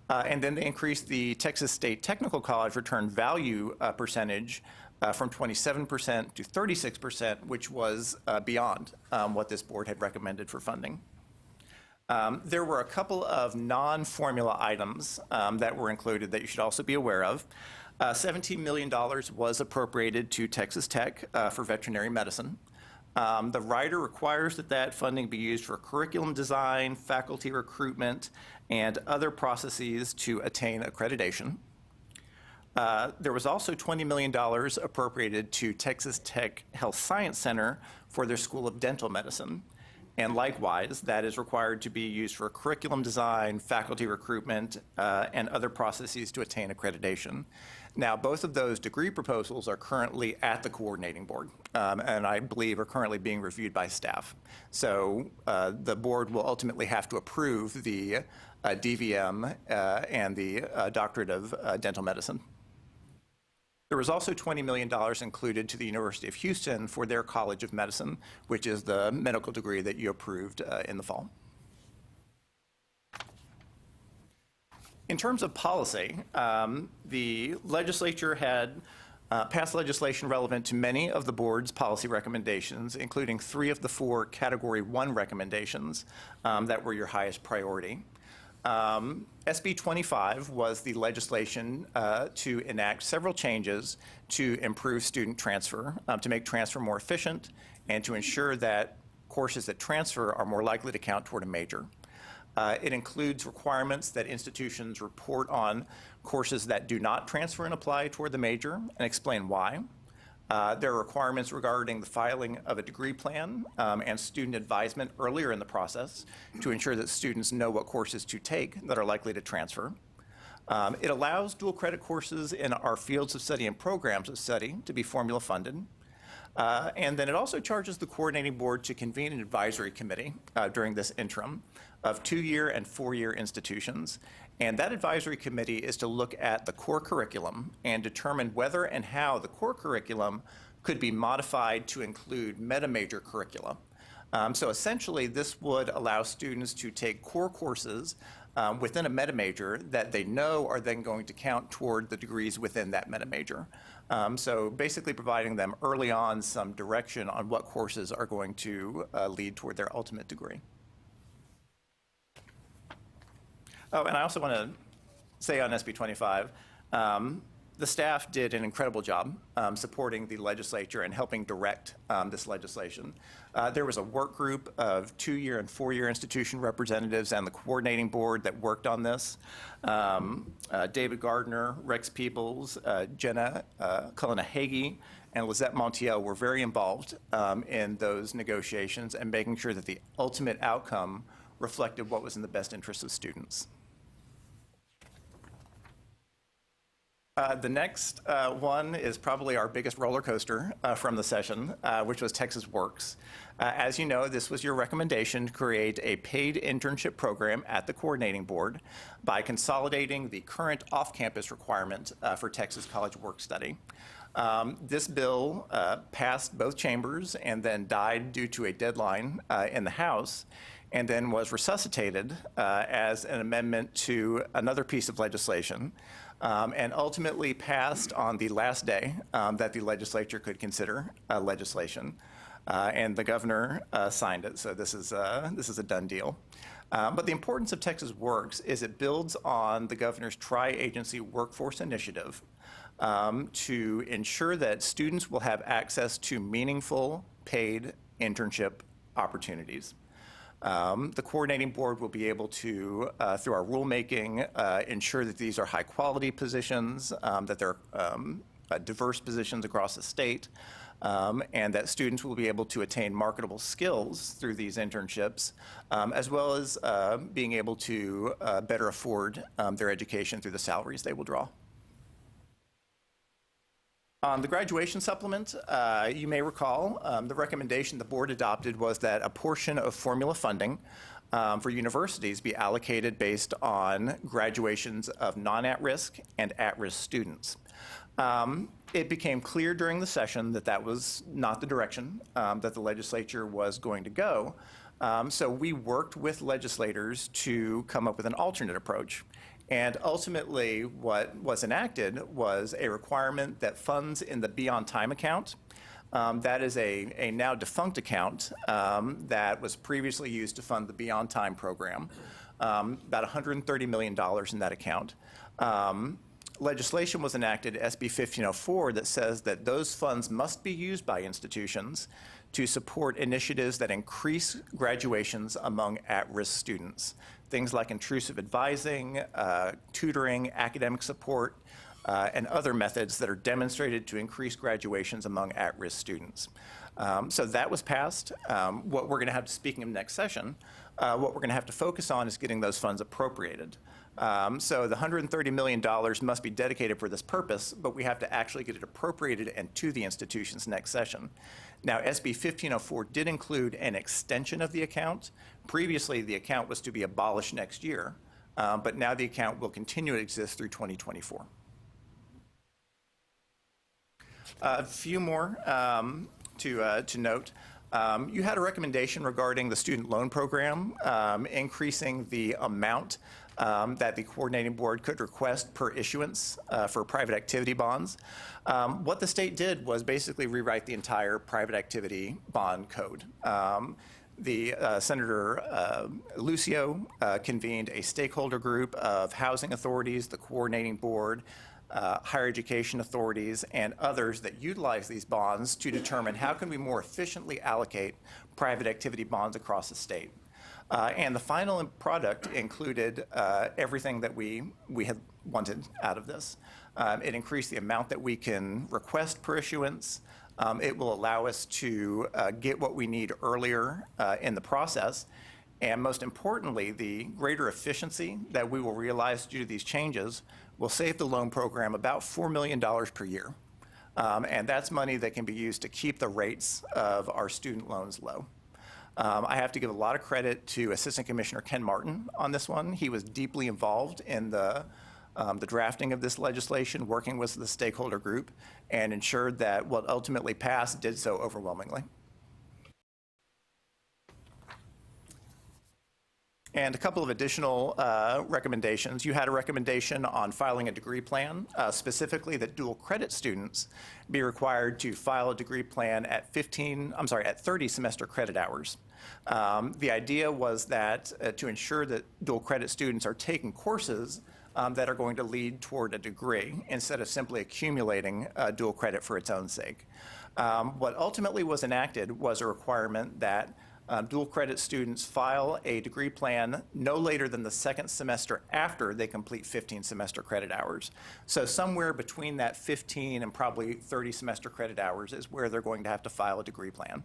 And then they increased the Texas State Technical College return value percentage from 27% to 36%, which was beyond what this board had recommended for funding. There were a couple of non-formula items that were included that you should also be aware of. $17 million was appropriated to Texas Tech for veterinary medicine. The rider requires that that funding be used for curriculum design, faculty recruitment, and other processes to attain accreditation. There was also $20 million appropriated to Texas Tech Health Science Center for their School of Dental Medicine. And likewise, that is required to be used for curriculum design, faculty recruitment, and other processes to attain accreditation. Now, both of those degree proposals are currently at the coordinating board, and I believe are currently being reviewed by staff. So the board will ultimately have to approve the DVM and the Doctorate of Dental Medicine. There was also $20 million included to the University of Houston for their College of Medicine, which is the medical degree that you approved in the fall. In terms of policy, the legislature had passed legislation relevant to many of the board's policy recommendations, including 3 of the 4 Category 1 recommendations that were your highest priority. SB 25 was the legislation to enact several changes to improve student transfer, to make transfer more efficient, and to ensure that courses that transfer are more likely to count toward a major. It includes requirements that institutions report on courses that do not transfer and apply toward the major and explain why. There are requirements regarding the filing of a degree plan and student advisement earlier in the process to ensure that students know what courses to take that are likely to transfer. It allows dual credit courses in our fields of study and programs of study to be formula funded. And then it also charges the coordinating board to convene an advisory committee during this interim of 2-year and 4-year institutions. And that advisory committee is to look at the core curriculum and determine whether and how the core curriculum could be modified to include meta-major curricula. So essentially, this would allow students to take core courses within a meta-major that they know are then going to count toward the degrees within that meta-major. So basically providing them early on some direction on what courses are going to lead toward their ultimate degree. Oh, and I also want to say on SB 25, the staff did an incredible job supporting the legislature and helping direct this legislation. There was a work group of 2-year and 4-year institution representatives and the coordinating board that worked on this. David Gardner, Rex Peebles, Jenna Cullinahage, and Lizette Montiel were very involved in those negotiations and making sure that the ultimate outcome reflected what was in the best interest of students. The next one is probably our biggest roller coaster from the session, which was Texas Works. As you know, this was your recommendation to create a paid internship program at the coordinating board by consolidating the current off-campus requirement for Texas College Work Study. This bill passed both chambers and then died due to a deadline in the House, and then was resuscitated as an amendment to another piece of legislation, and ultimately passed on the last day that the legislature could consider legislation. And the governor signed it, so this is a done deal. But the importance of Texas Works is it builds on the governor's tri-agency workforce initiative to ensure that students will have access to meaningful paid internship opportunities. The coordinating board will be able to, through our rulemaking, ensure that these are high-quality positions, that they're diverse positions across the state, and that students will be able to attain marketable skills through these internships, as well as being able to better afford their education through the salaries they will draw. On the graduation supplement, you may recall the recommendation the board adopted was that a portion of formula funding for universities be allocated based on graduations of non-at-risk and at-risk students. It became clear during the session that that was not the direction that the legislature was going to go. So we worked with legislators to come up with an alternate approach. And ultimately, what was enacted was a requirement that funds in the Beyond Time account, that is a now defunct account that was previously used to fund the Beyond Time program, about $130 million in that account. Legislation was enacted, SB 1504, that says that those funds must be used by institutions to support initiatives that increase graduations among at-risk students. Things like intrusive advising, tutoring, academic support, and other methods that are demonstrated to increase graduations among at-risk students. So that was passed. What we're going to have to, speaking of next session, what we're going to have to focus on is getting those funds appropriated. So the $130 million must be dedicated for this purpose, but we have to actually get it appropriated and to the institutions next session. Now, SB 1504 did include an extension of the account. Previously, the account was to be abolished next year, but now the account will continue to exist through 2024. A few more to note. You had a recommendation regarding the student loan program, increasing the amount that the coordinating board could request per issuance for private activity bonds. What the state did was basically rewrite the entire private activity bond code. Senator Lucio convened a stakeholder group of housing authorities, the coordinating board, higher education authorities, and others that utilize these bonds to determine how can we more efficiently allocate private activity bonds across the state. And the final product included everything that we had wanted out of this. It increased the amount that we can request per issuance. It will allow us to get what we need earlier in the process. And most importantly, the greater efficiency that we will realize due to these changes will save the loan program about $4 million per year. And that's money that can be used to keep the rates of our student loans low. I have to give a lot of credit to Assistant Commissioner Ken Martin on this one. He was deeply involved in the drafting of this legislation, working with the stakeholder group, and ensured that what ultimately passed did so overwhelmingly. And a couple of additional recommendations. You had a recommendation on filing a degree plan, specifically that dual credit students be required to file a degree plan at 30 semester credit hours. The idea was that to ensure that dual credit students are taking courses that are going to lead toward a degree instead of simply accumulating dual credit for its own sake. What ultimately was enacted was a requirement that dual credit students file a degree plan no later than the second semester after they complete 15 semester credit hours. So somewhere between that 15 and probably 30 semester credit hours is where they're going to have to file a degree plan.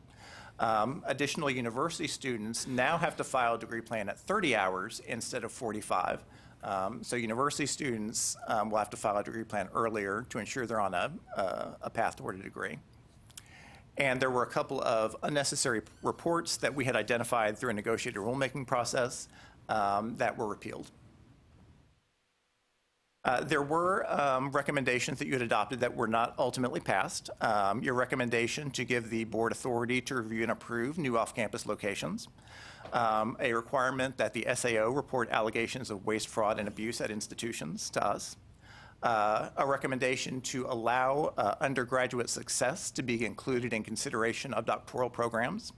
Additional university students now have to file a degree plan at 30 hours instead of 45. So university students will have to file a degree plan earlier to ensure they're on a path toward a degree. And there were a couple of unnecessary reports that we had identified through a negotiated rulemaking process that were repealed. There were recommendations that you had adopted that were not ultimately passed. Your recommendation to give the board authority to review and approve new off-campus locations. A requirement that the SAO report allegations of waste, fraud, and abuse at institutions to us. A recommendation to allow undergraduate success to be included in consideration of doctoral programs,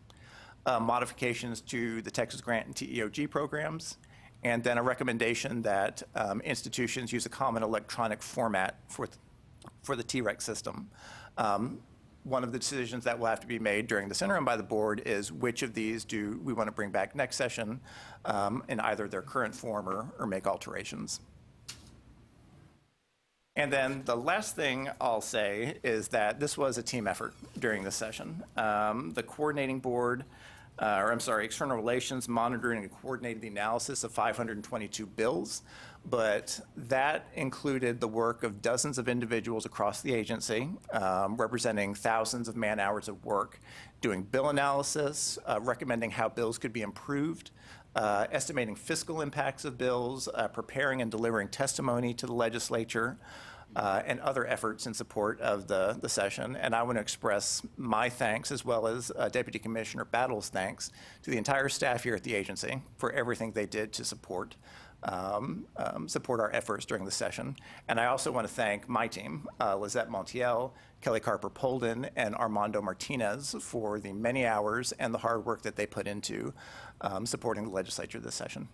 modifications to the Texas Grant and TEOG programs, and then a recommendation that institutions use a common electronic format for the TREC system. One of the decisions that will have to be made during this interim by the board is which of these do we want to bring back next session in either their current form or make alterations. And then the last thing I'll say is that this was a team effort during this session. The coordinating board, external relations monitoring and coordinated the analysis of 522 bills, but that included the work of dozens of individuals across the agency, representing thousands of man-hours of work, doing bill analysis, recommending how bills could be improved, estimating fiscal impacts of bills, preparing and delivering testimony to the legislature, and other efforts in support of the session. And I want to express my thanks, as well as Deputy Commissioner Battle's thanks, to the entire staff here at the agency for everything they did to support our efforts during the session. And I also want to thank my team, Lizette Montiel, Kelly Carper-Polden, and Armando Martinez for the many hours and the hard work that they put into supporting the legislature this session.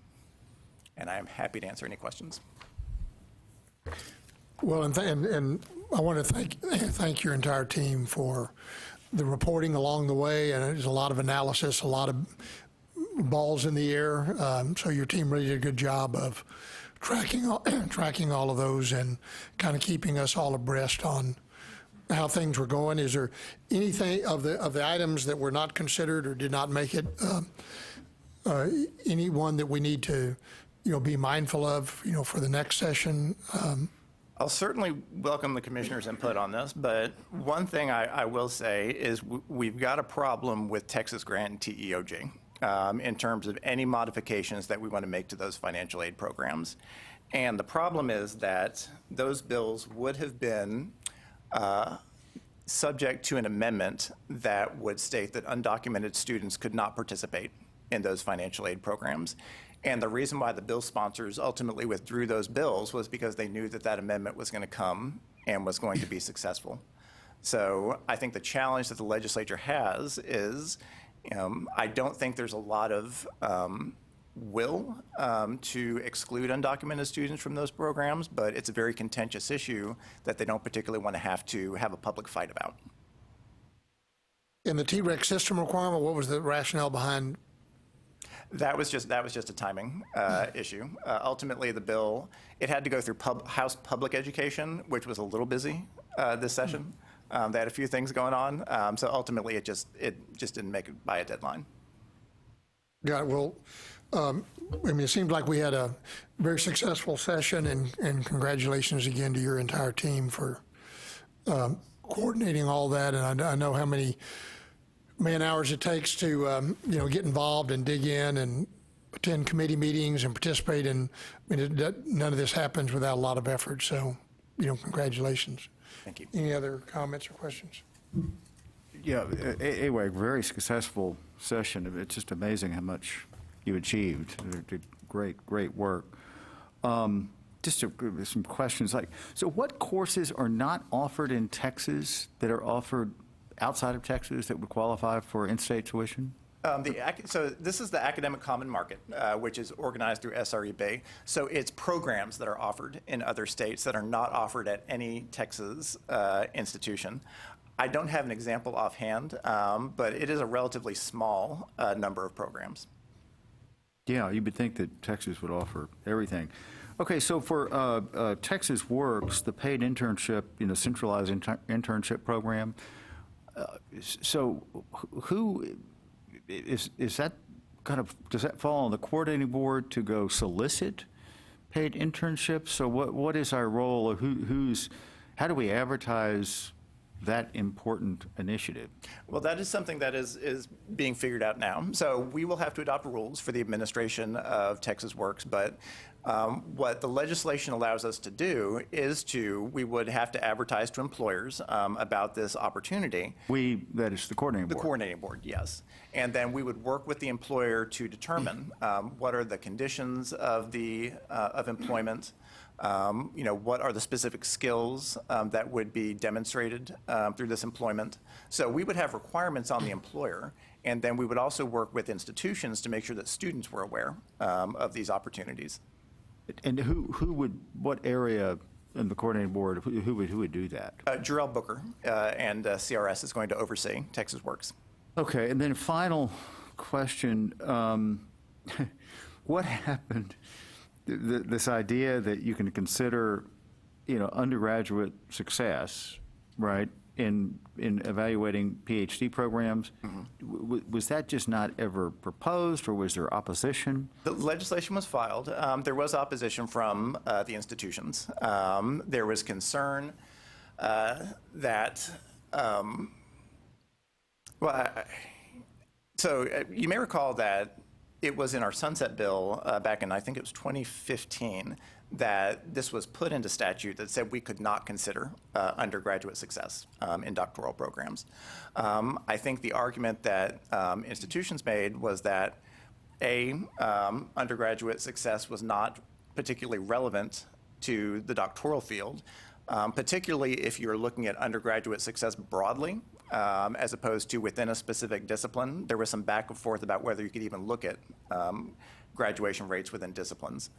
And I am happy to answer any questions. Well, and I want to thank your entire team for the reporting along the way, and there's a lot of analysis, a lot of balls in the air. So your team really did a good job of tracking all of those and kind of keeping us all abreast on how things were going. Is there anything of the items that were not considered or did not make it? Any one that we need to, be mindful of, for the next session? I'll certainly welcome the commissioner's input on this, but one thing I will say is we've got a problem with Texas Grant and TEOG in terms of any modifications that we want to make to those financial aid programs. And the problem is that those bills would have been subject to an amendment that would state that undocumented students could not participate in those financial aid programs. And the reason why the bill sponsors ultimately withdrew those bills was because they knew that that amendment was going to come and was going to be successful. So I think the challenge that the legislature has is I don't think there's a lot of will to exclude undocumented students from those programs, but it's a very contentious issue that they don't particularly want to have a public fight about. In the TREC system requirement, what was the rationale behind? That was just a timing issue. Ultimately, the bill, it had to go through House Public Education, which was a little busy this session. They had a few things going on, so ultimately it just didn't make it by a deadline. Got it. Well, I mean, it seemed like we had a very successful session, and congratulations again to your entire team for coordinating all that. And I know how many man hours it takes to get involved and dig in and attend committee meetings and participate in. I mean, none of this happens without a lot of effort. So, congratulations. Thank you. Any other comments or questions? Yeah, anyway, very successful session. It's just amazing how much you achieved. You did great work. Just some questions so what courses are not offered in Texas that are offered outside of Texas that would qualify for in-state tuition? So this is the Academic Common Market, which is organized through SREB. So it's programs that are offered in other states that are not offered at any Texas institution. I don't have an example offhand, but it is a relatively small number of programs. Yeah, you would think that Texas would offer everything. Okay, so for Texas Works, the paid internship, centralized internship program, so who is that does that fall on the coordinating board to go solicit paid internships? So what is our role, or how do we advertise that important initiative? Well, that is something that is being figured out now. So we will have to adopt rules for the administration of Texas Works, but what the legislation allows us to do is we would have to advertise to employers about this opportunity. That is the coordinating board. The coordinating board, yes. And then we would work with the employer to determine what are the conditions of employment, what are the specific skills that would be demonstrated through this employment. So we would have requirements on the employer, and then we would also work with institutions to make sure that students were aware of these opportunities. And what area in the coordinating board, who would do that? Jarrell Booker and CRS is going to oversee Texas Works. Okay, and then final question, what happened, this idea that you can consider, undergraduate success, right, in evaluating PhD programs, was that just not ever proposed, or was there opposition? The legislation was filed. There was opposition from the institutions. There was concern that, so you may recall that it was in our sunset bill back in, I think it was 2015, that this was put into statute that said we could not consider undergraduate success in doctoral programs. I think the argument that institutions made was that undergraduate success was not particularly relevant to the doctoral field, particularly if you're looking at undergraduate success broadly, as opposed to within a specific discipline. There was some back and forth about whether you could even look at graduation rates within disciplines.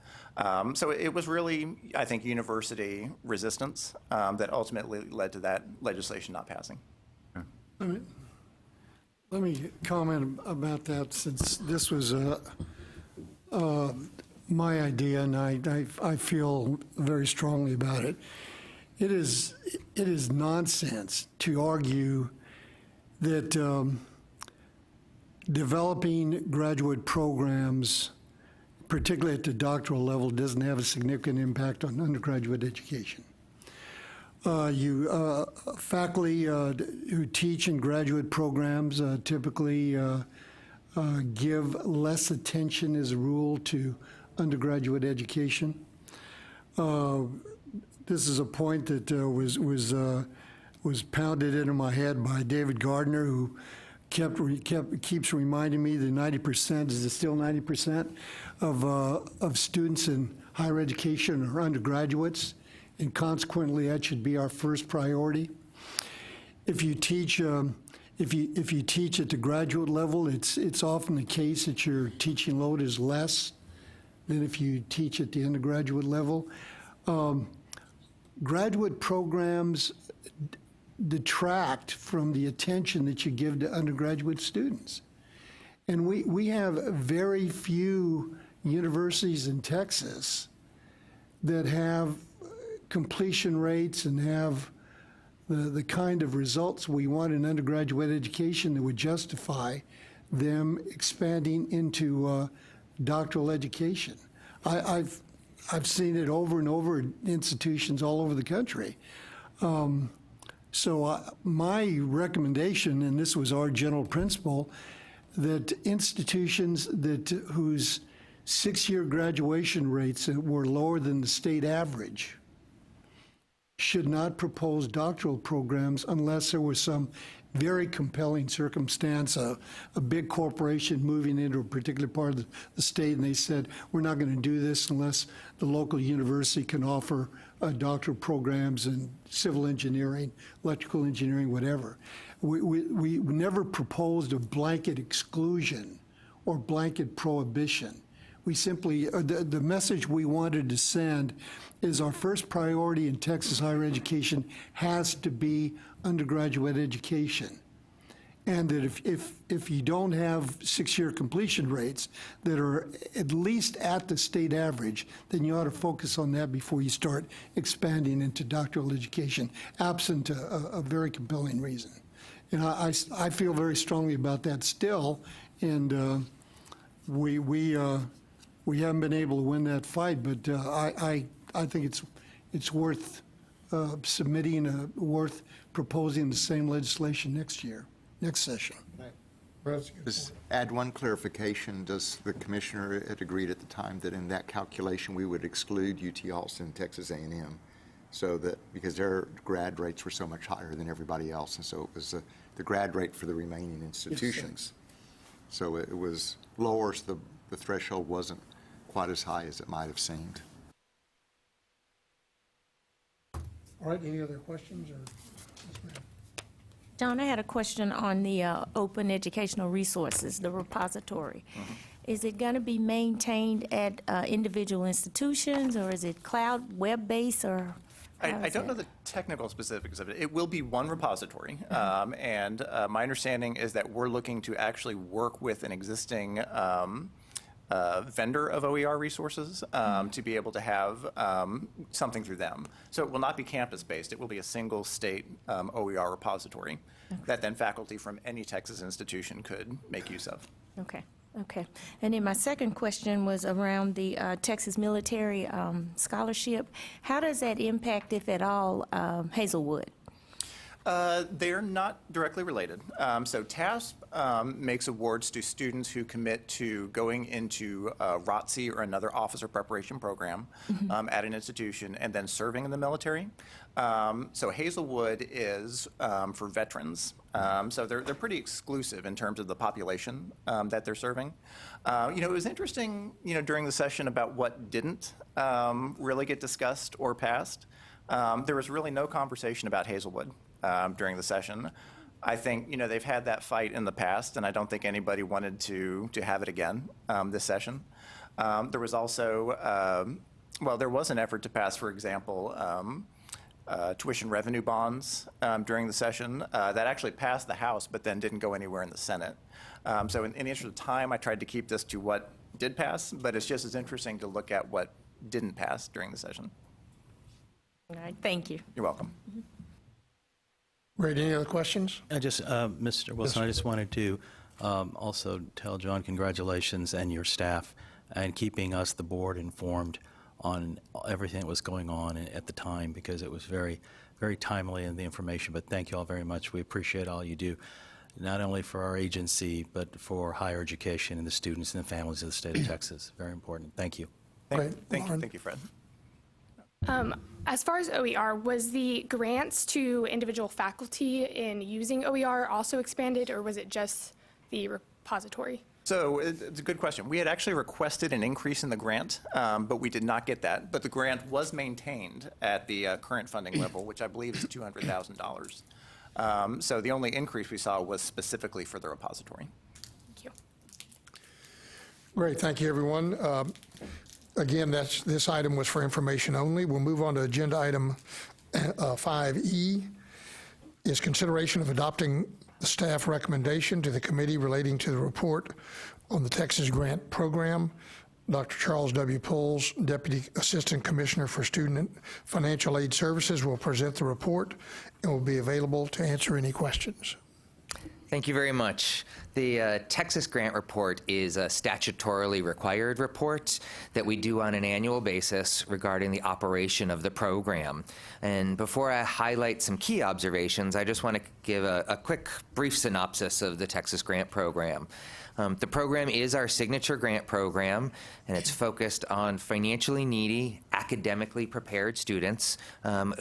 So it was really, I think, university resistance that ultimately led to that legislation not passing. Let me comment about that, since this was my idea, and I feel very strongly about it. It is nonsense to argue that developing graduate programs, particularly at the doctoral level, doesn't have a significant impact on undergraduate education. Faculty who teach in graduate programs typically give less attention, as a rule, to undergraduate education. This is a point that was was pounded into my head by David Gardner, who keeps reminding me that 90%, is it still 90%, of students in higher education are undergraduates, and consequently that should be our first priority. If you teach if you teach at the graduate level, it's often the case that your teaching load is less than if you teach at the undergraduate level. Graduate programs detract from the attention that you give to undergraduate students. And we have very few universities in Texas that have completion rates and have the kind of results we want in undergraduate education that would justify them expanding into doctoral education. I've seen it over and over in institutions all over the country. So my recommendation, and this was our general principle, that institutions whose 6-year graduation rates were lower than the state average should not propose doctoral programs unless there was some very compelling circumstance, a big corporation moving into a particular part of the state, and they said, we're not going to do this unless the local university can offer doctoral programs in civil engineering, electrical engineering, whatever. We never proposed a blanket exclusion or blanket prohibition. We simply, the message we wanted to send is our first priority in Texas higher education has to be undergraduate education. And that if you don't have 6-year completion rates that are at least at the state average, then you ought to focus on that before you start expanding into doctoral education, absent a very compelling reason. And I feel very strongly about that still, and we haven't been able to win that fight, but I think it's worth submitting, worth proposing the same legislation next session. Just add one clarification. Does the commissioner had agreed at the time that in that calculation we would exclude UT Austin and Texas A&M, so that because their grad rates were so much higher than everybody else, and so it was the grad rate for the remaining institutions. So it was lower, so the threshold wasn't quite as high as it might have seemed. All right, any other questions? Or yes, ma'am. John, I had a question on the open educational resources, the repository. Is it going to be maintained at individual institutions, or is it cloud, web-based, or? I don't know the technical specifics of it. It will be one repository, and my understanding is that we're looking to actually work with an existing vendor of OER resources to be able to have something through them. So it will not be campus-based. It will be a single state OER repository that then faculty from any Texas institution could make use of. Okay. And then my second question was around the Texas Military Scholarship. How does that impact, if at all, Hazelwood? They're not directly related. So TASP makes awards to students who commit to going into ROTC or another officer preparation program at an institution and then serving in the military. So Hazelwood is for veterans. So they're pretty exclusive in terms of the population that they're serving. It was interesting, during the session about what didn't really get discussed or passed. There was really no conversation about Hazelwood during the session. I think, they've had that fight in the past, and I don't think anybody wanted to have it again this session. There was also, there was an effort to pass, for example, tuition revenue bonds during the session. That actually passed the House, but then didn't go anywhere in the Senate. So in the interest of time, I tried to keep this to what did pass, but it's just as interesting to look at what didn't pass during the session. All right, thank you. You're welcome. Great, any other questions? I just, Mr. Wilson, I just wanted to also tell John congratulations and your staff and keeping us, the board, informed on everything that was going on at the time, because it was very, very timely in the information. But thank you all very much. We appreciate all you do, not only for our agency, but for higher education and the students and the families of the state of Texas. Very important. Thank you. Great. Thank Lauren? you, Fred. As far as OER, was the grants to individual faculty in using OER also expanded, or was it just the repository? So it's a good question. We had actually requested an increase in the grant, but we did not get that. But the grant was maintained at the current funding level, which I believe is $200,000. So the only increase we saw was specifically for the repository. Thank you. Great, thank you, everyone. Again, this item was for information only. We'll move on to agenda item 5E, is consideration of adopting the staff recommendation to the committee relating to the report on the Texas Grant Program. Dr. Charles W. Pulls, Deputy Assistant Commissioner for Student Financial Aid Services, will present the report and will be available to answer any questions. Thank you very much. The Texas Grant Report is a statutorily required report that we do on an annual basis regarding the operation of the program. And before I highlight some key observations, I just want to give a quick, brief synopsis of the Texas Grant Program. The program is our signature grant program, and it's focused on financially needy, academically prepared students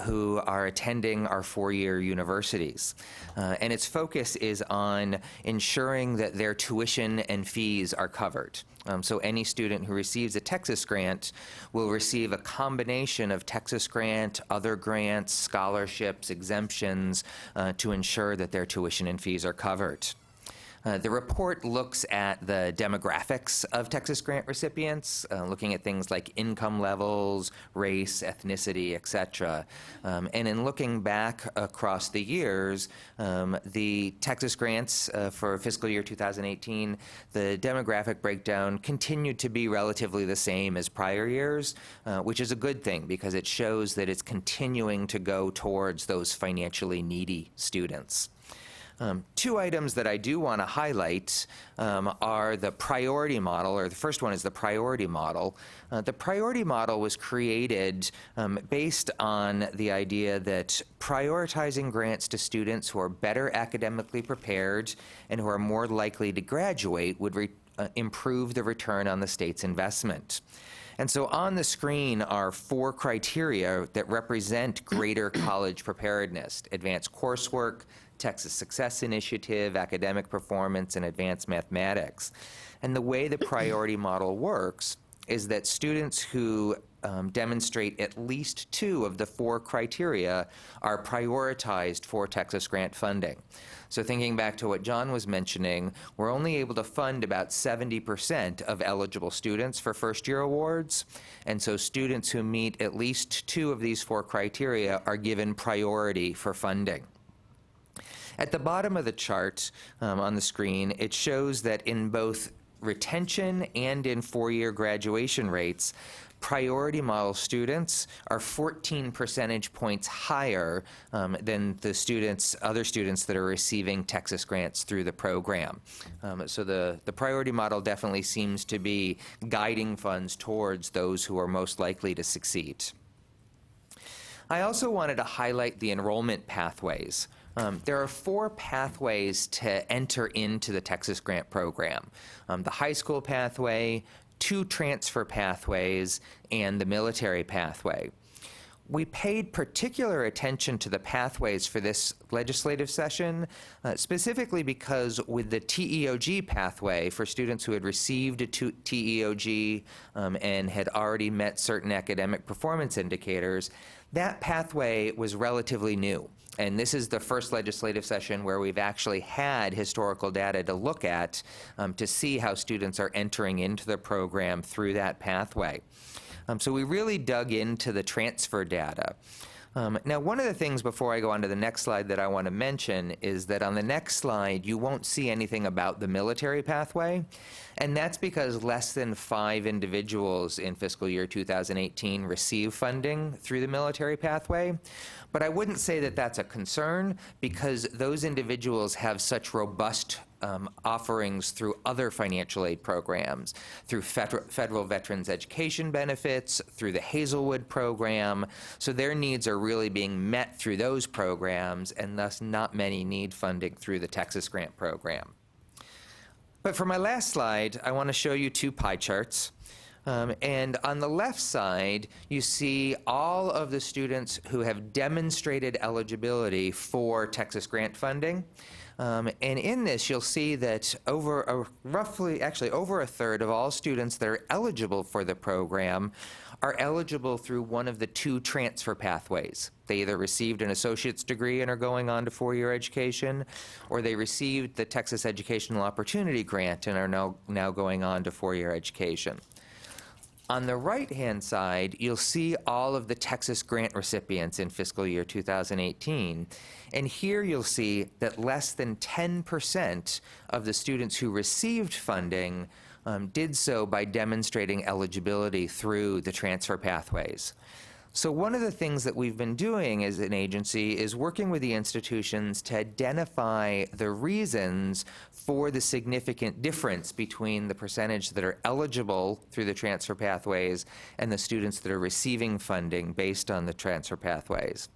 who are attending our four-year universities. And its focus is on ensuring that their tuition and fees are covered. So any student who receives a Texas grant will receive a combination of Texas grant, other grants, scholarships, exemptions to ensure that their tuition and fees are covered. The report looks at the demographics of Texas grant recipients, looking at things like income levels, race, ethnicity, et cetera. And in looking back across the years, the Texas grants for fiscal year 2018, the demographic breakdown continued to be relatively the same as prior years, which is a good thing because it shows that it's continuing to go towards those financially needy students. Two items that I do want to highlight are the priority model, or the first one is the priority model. The priority model was created based on the idea that prioritizing grants to students who are better academically prepared and who are more likely to graduate would improve the return on the state's investment. And so on the screen are 4 criteria that represent greater college preparedness: advanced coursework, Texas Success Initiative, academic performance, and advanced mathematics. And the way the priority model works is that students who demonstrate at least 2 of the 4 criteria are prioritized for Texas grant funding. So thinking back to what John was mentioning, we're only able to fund about 70% of eligible students for first-year awards, and so students who meet at least 2 of these 4 criteria are given priority for funding. At the bottom of the chart on the screen, it shows that in both retention and in four-year graduation rates, priority model students are 14 percentage points higher than the other students that are receiving Texas grants through the program. So the priority model definitely seems to be guiding funds towards those who are most likely to succeed. I also wanted to highlight the enrollment pathways. There are 4 pathways to enter into the Texas Grant Program: the high school pathway, 2 transfer pathways, and the military pathway. We paid particular attention to the pathways for this legislative session, specifically because with the TEOG pathway for students who had received a TEOG and had already met certain academic performance indicators, that pathway was relatively new. And this is the first legislative session where we've actually had historical data to look at to see how students are entering into the program through that pathway. So we really dug into the transfer data. Now, one of the things before I go on to the next slide that I want to mention is that on the next slide, you won't see anything about the military pathway, and that's because less than 5 individuals in fiscal year 2018 received funding through the military pathway. But I wouldn't say that that's a concern because those individuals have such robust offerings through other financial aid programs, through federal veterans education benefits, through the Hazelwood program. So their needs are really being met through those programs, and thus not many need funding through the Texas Grant Program. But for my last slide, I want to show you 2 pie charts. And on the left side, you see all of the students who have demonstrated eligibility for Texas grant funding. And in this, you'll see that over a third of all students that are eligible for the program are eligible through one of the two transfer pathways. They either received an associate's degree and are going on to four-year education, or they received the Texas Educational Opportunity Grant and are now going on to four-year education. On the right-hand side, you'll see all of the Texas grant recipients in fiscal year 2018. And here you'll see that less than 10% of the students who received funding did so by demonstrating eligibility through the transfer pathways. So one of the things that we've been doing as an agency is working with the institutions to identify the reasons for the significant difference between the percentage that are eligible through the transfer pathways and the students that are receiving funding based on the transfer pathways.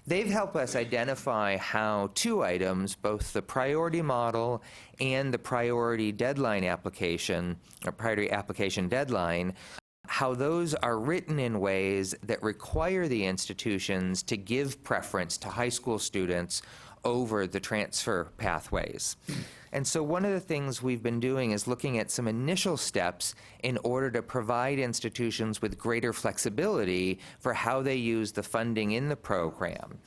They've helped us identify how two items, both the priority model and the priority deadline application, or priority application deadline, how those are written in ways that require the institutions to give preference to high school students over the transfer pathways. And so one of the things we've been doing is looking at some initial steps in order to provide institutions with greater flexibility for how they use the funding in the program.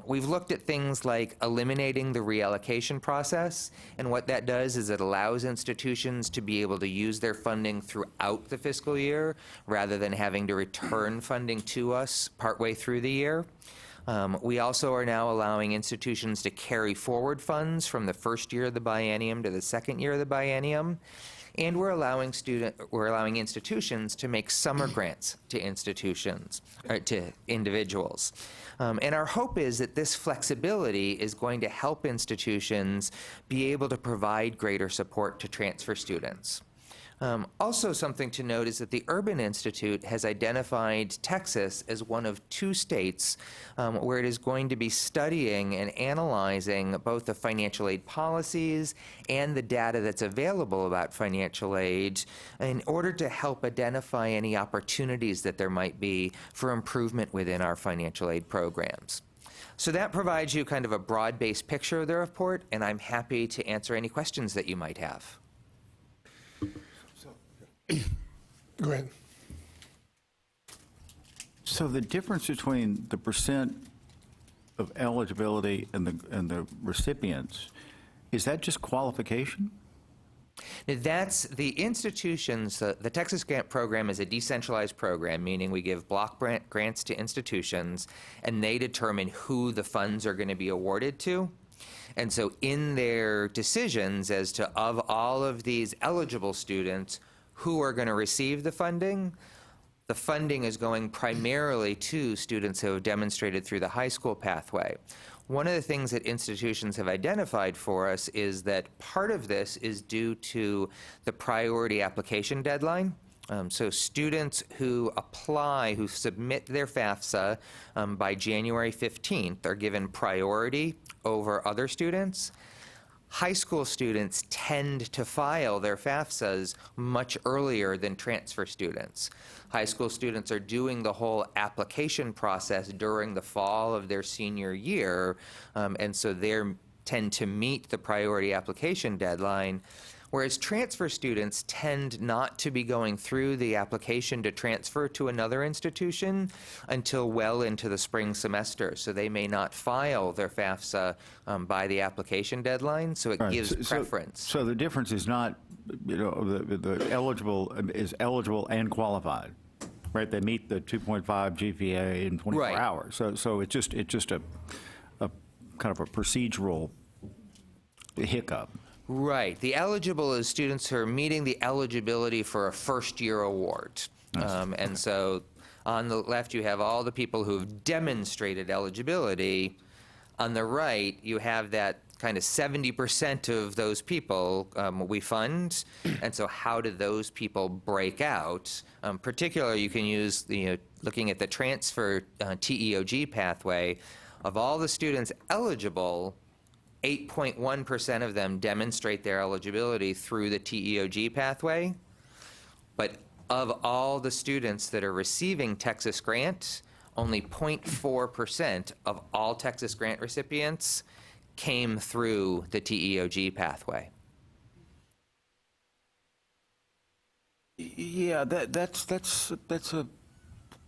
We've looked at things like eliminating the reallocation process, and what that does is it allows institutions to be able to use their funding throughout the fiscal year rather than having to return funding to us partway through the year. We also are now allowing institutions to carry forward funds from the first year of the biennium to the second year of the biennium. And we're allowing institutions to make summer grants to institutions, or to individuals. And our hope is that this flexibility is going to help institutions be able to provide greater support to transfer students. Also something to note is that the Urban Institute has identified Texas as one of two states where it is going to be studying and analyzing both the financial aid policies and the data that's available about financial aid in order to help identify any opportunities that there might be for improvement within our financial aid programs. So that provides you kind of a broad-based picture of the report, and I'm happy to answer any questions that you might have. Go ahead. So the difference between the percent of eligibility and the recipients, is that just qualification? That's the institutions, the Texas Grant Program is a decentralized program, meaning we give block grants to institutions, and they determine who the funds are going to be awarded to. And so in their decisions as to, of all of these eligible students, who are going to receive the funding is going primarily to students who have demonstrated through the high school pathway. One of the things that institutions have identified for us is that part of this is due to the priority application deadline. So students who apply, who submit their FAFSA by January 15th are given priority over other students. High school students tend to file their FAFSAs much earlier than transfer students. High school students are doing the whole application process during the fall of their senior year, and so they tend to meet the priority application deadline, whereas transfer students tend not to be going through the application to transfer to another institution until well into the spring semester. So they may not file their FAFSA by the application deadline, so it gives preference. So the difference is not, the eligible is eligible and qualified, right? They meet the 2.5 GPA in 24 Right. hours. So it's just a kind of a procedural hiccup. Right. The eligible is students who are meeting the eligibility for a first-year award. And so on the left, you have all the people who've demonstrated eligibility. On the right, you have that kind of 70% of those people we fund. And so how do those people break out? Particularly, you can use, looking at the transfer TEOG pathway, of all the students eligible, 8.1% of them demonstrate their eligibility through the TEOG pathway, but of all the students that are receiving Texas Grant, only 0.4% of all Texas Grant recipients came through the TEOG pathway. Yeah, that's a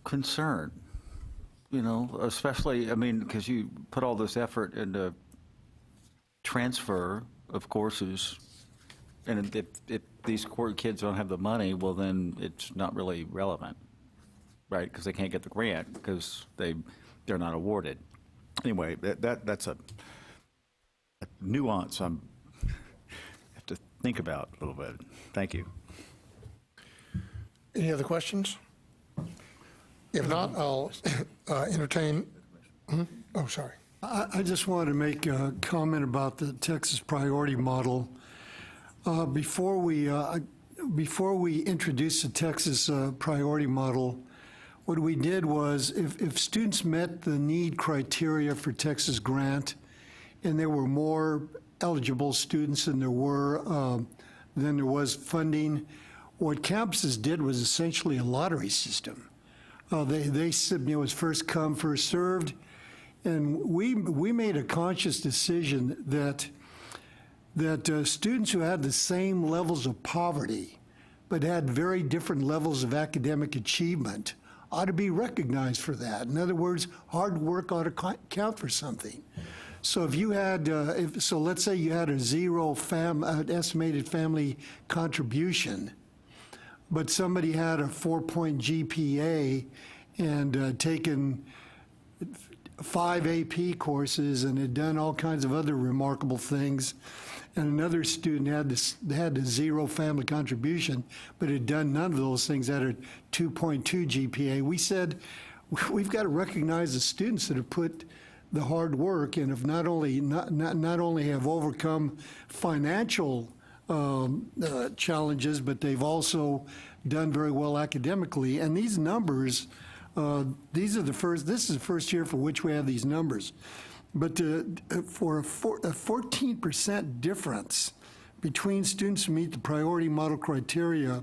concern, you know, especially, I mean, because you put all this effort into transfer of courses, and if these kids don't have the money, well, then it's not really relevant, right? Because they can't get the grant because they're not awarded. Anyway, that's a nuance I have to think about a little bit. Thank you. Any other questions? If not, I'll entertain. Oh, sorry. I just wanted to make a comment about the Texas priority model. Before we introduced the Texas priority model, what we did was if students met the need criteria for Texas Grant, and there were more eligible students than there was funding, what campuses did was essentially a lottery system. They said it was first come, first served, and we made a conscious decision that students who had the same levels of poverty but had very different levels of academic achievement ought to be recognized for that. In other words, hard work ought to count for something. So if you had, let's say you had a zero estimated family contribution, but somebody had a 4-point GPA and taken 5 AP courses and had done all kinds of other remarkable things, and another student had a zero family contribution, but had done none of those things, had a 2.2 GPA. We said, we've got to recognize the students that have put the hard work and have not only have overcome financial challenges, but they've also done very well academically. And these numbers, this is the first year for which we have these numbers. But for a 14% difference between students who meet the priority model criteria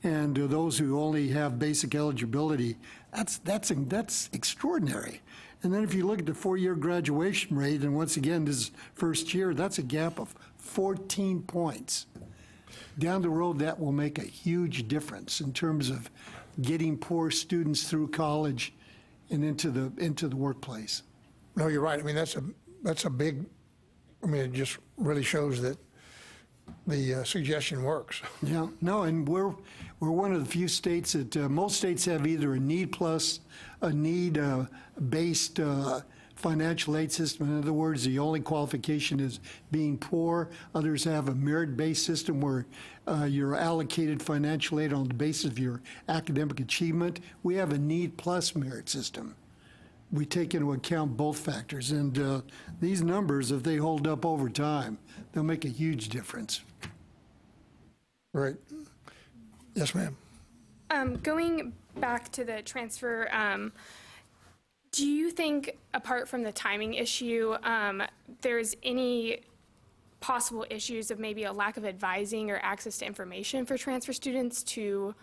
and those who only have basic eligibility, that's extraordinary. And then if you look at the 4-year graduation rate, and once again, this is first year, that's a gap of 14 points. Down the road, that will make a huge difference in terms of getting poor students through college and into the workplace. No, you're right. I mean, that's a big, I mean, it just really shows that the suggestion works. Yeah, no, and we're one of the few states that, most states have either a need plus, a need-based financial aid system. In other words, the only qualification is being poor. Others have a merit-based system where you're allocated financial aid on the basis of your academic achievement. We have a need plus merit system. We take into account both factors, and these numbers, if they hold up over time, they'll make a huge difference. Right. Yes, ma'am. Going back to the transfer, do you think, apart from the timing issue, there's any possible issues of maybe a lack of advising or access to information for transfer students to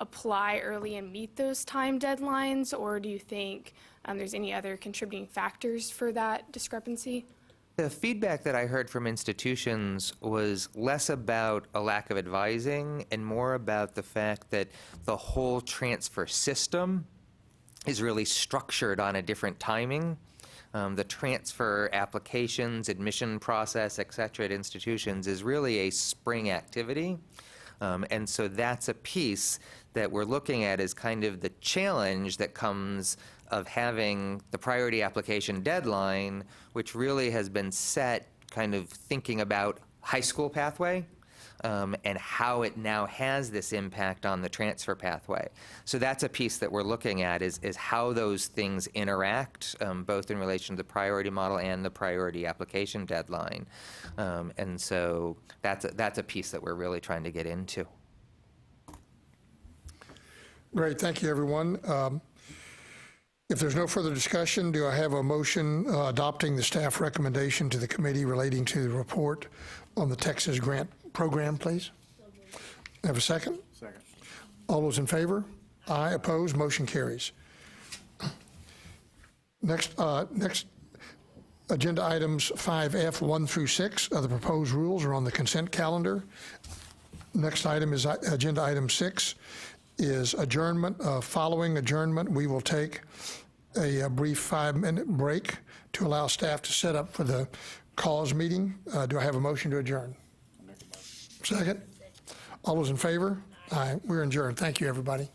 apply early and meet those time deadlines, or do you think there's any other contributing factors for that discrepancy? The feedback that I heard from institutions was less about a lack of advising and more about the fact that the whole transfer system is really structured on a different timing. The transfer applications, admission process, et cetera, at institutions is really a spring activity. And so that's a piece that we're looking at as kind of the challenge that comes of having the priority application deadline, which really has been set kind of thinking about high school pathway and how it now has this impact on the transfer pathway. So that's a piece that we're looking at is how those things interact, both in relation to the priority model and the priority application deadline. And so that's a piece that we're really trying to get into. Great. Thank you, everyone. If there's no further discussion, do I have a motion adopting the staff recommendation to the committee relating to the report on the Texas Grant Program, please? Have a second? Second. All those in favor? Aye. Opposed? Motion carries. Next agenda items 5F 1 through 6 of the proposed rules are on the consent calendar. Next item is agenda item 6 is adjournment. Following adjournment, we will take a brief 5-minute break to allow staff to set up for the cause meeting. Do I have a motion to adjourn? Second? All those in favor? Aye. We're adjourned. Thank you, everybody.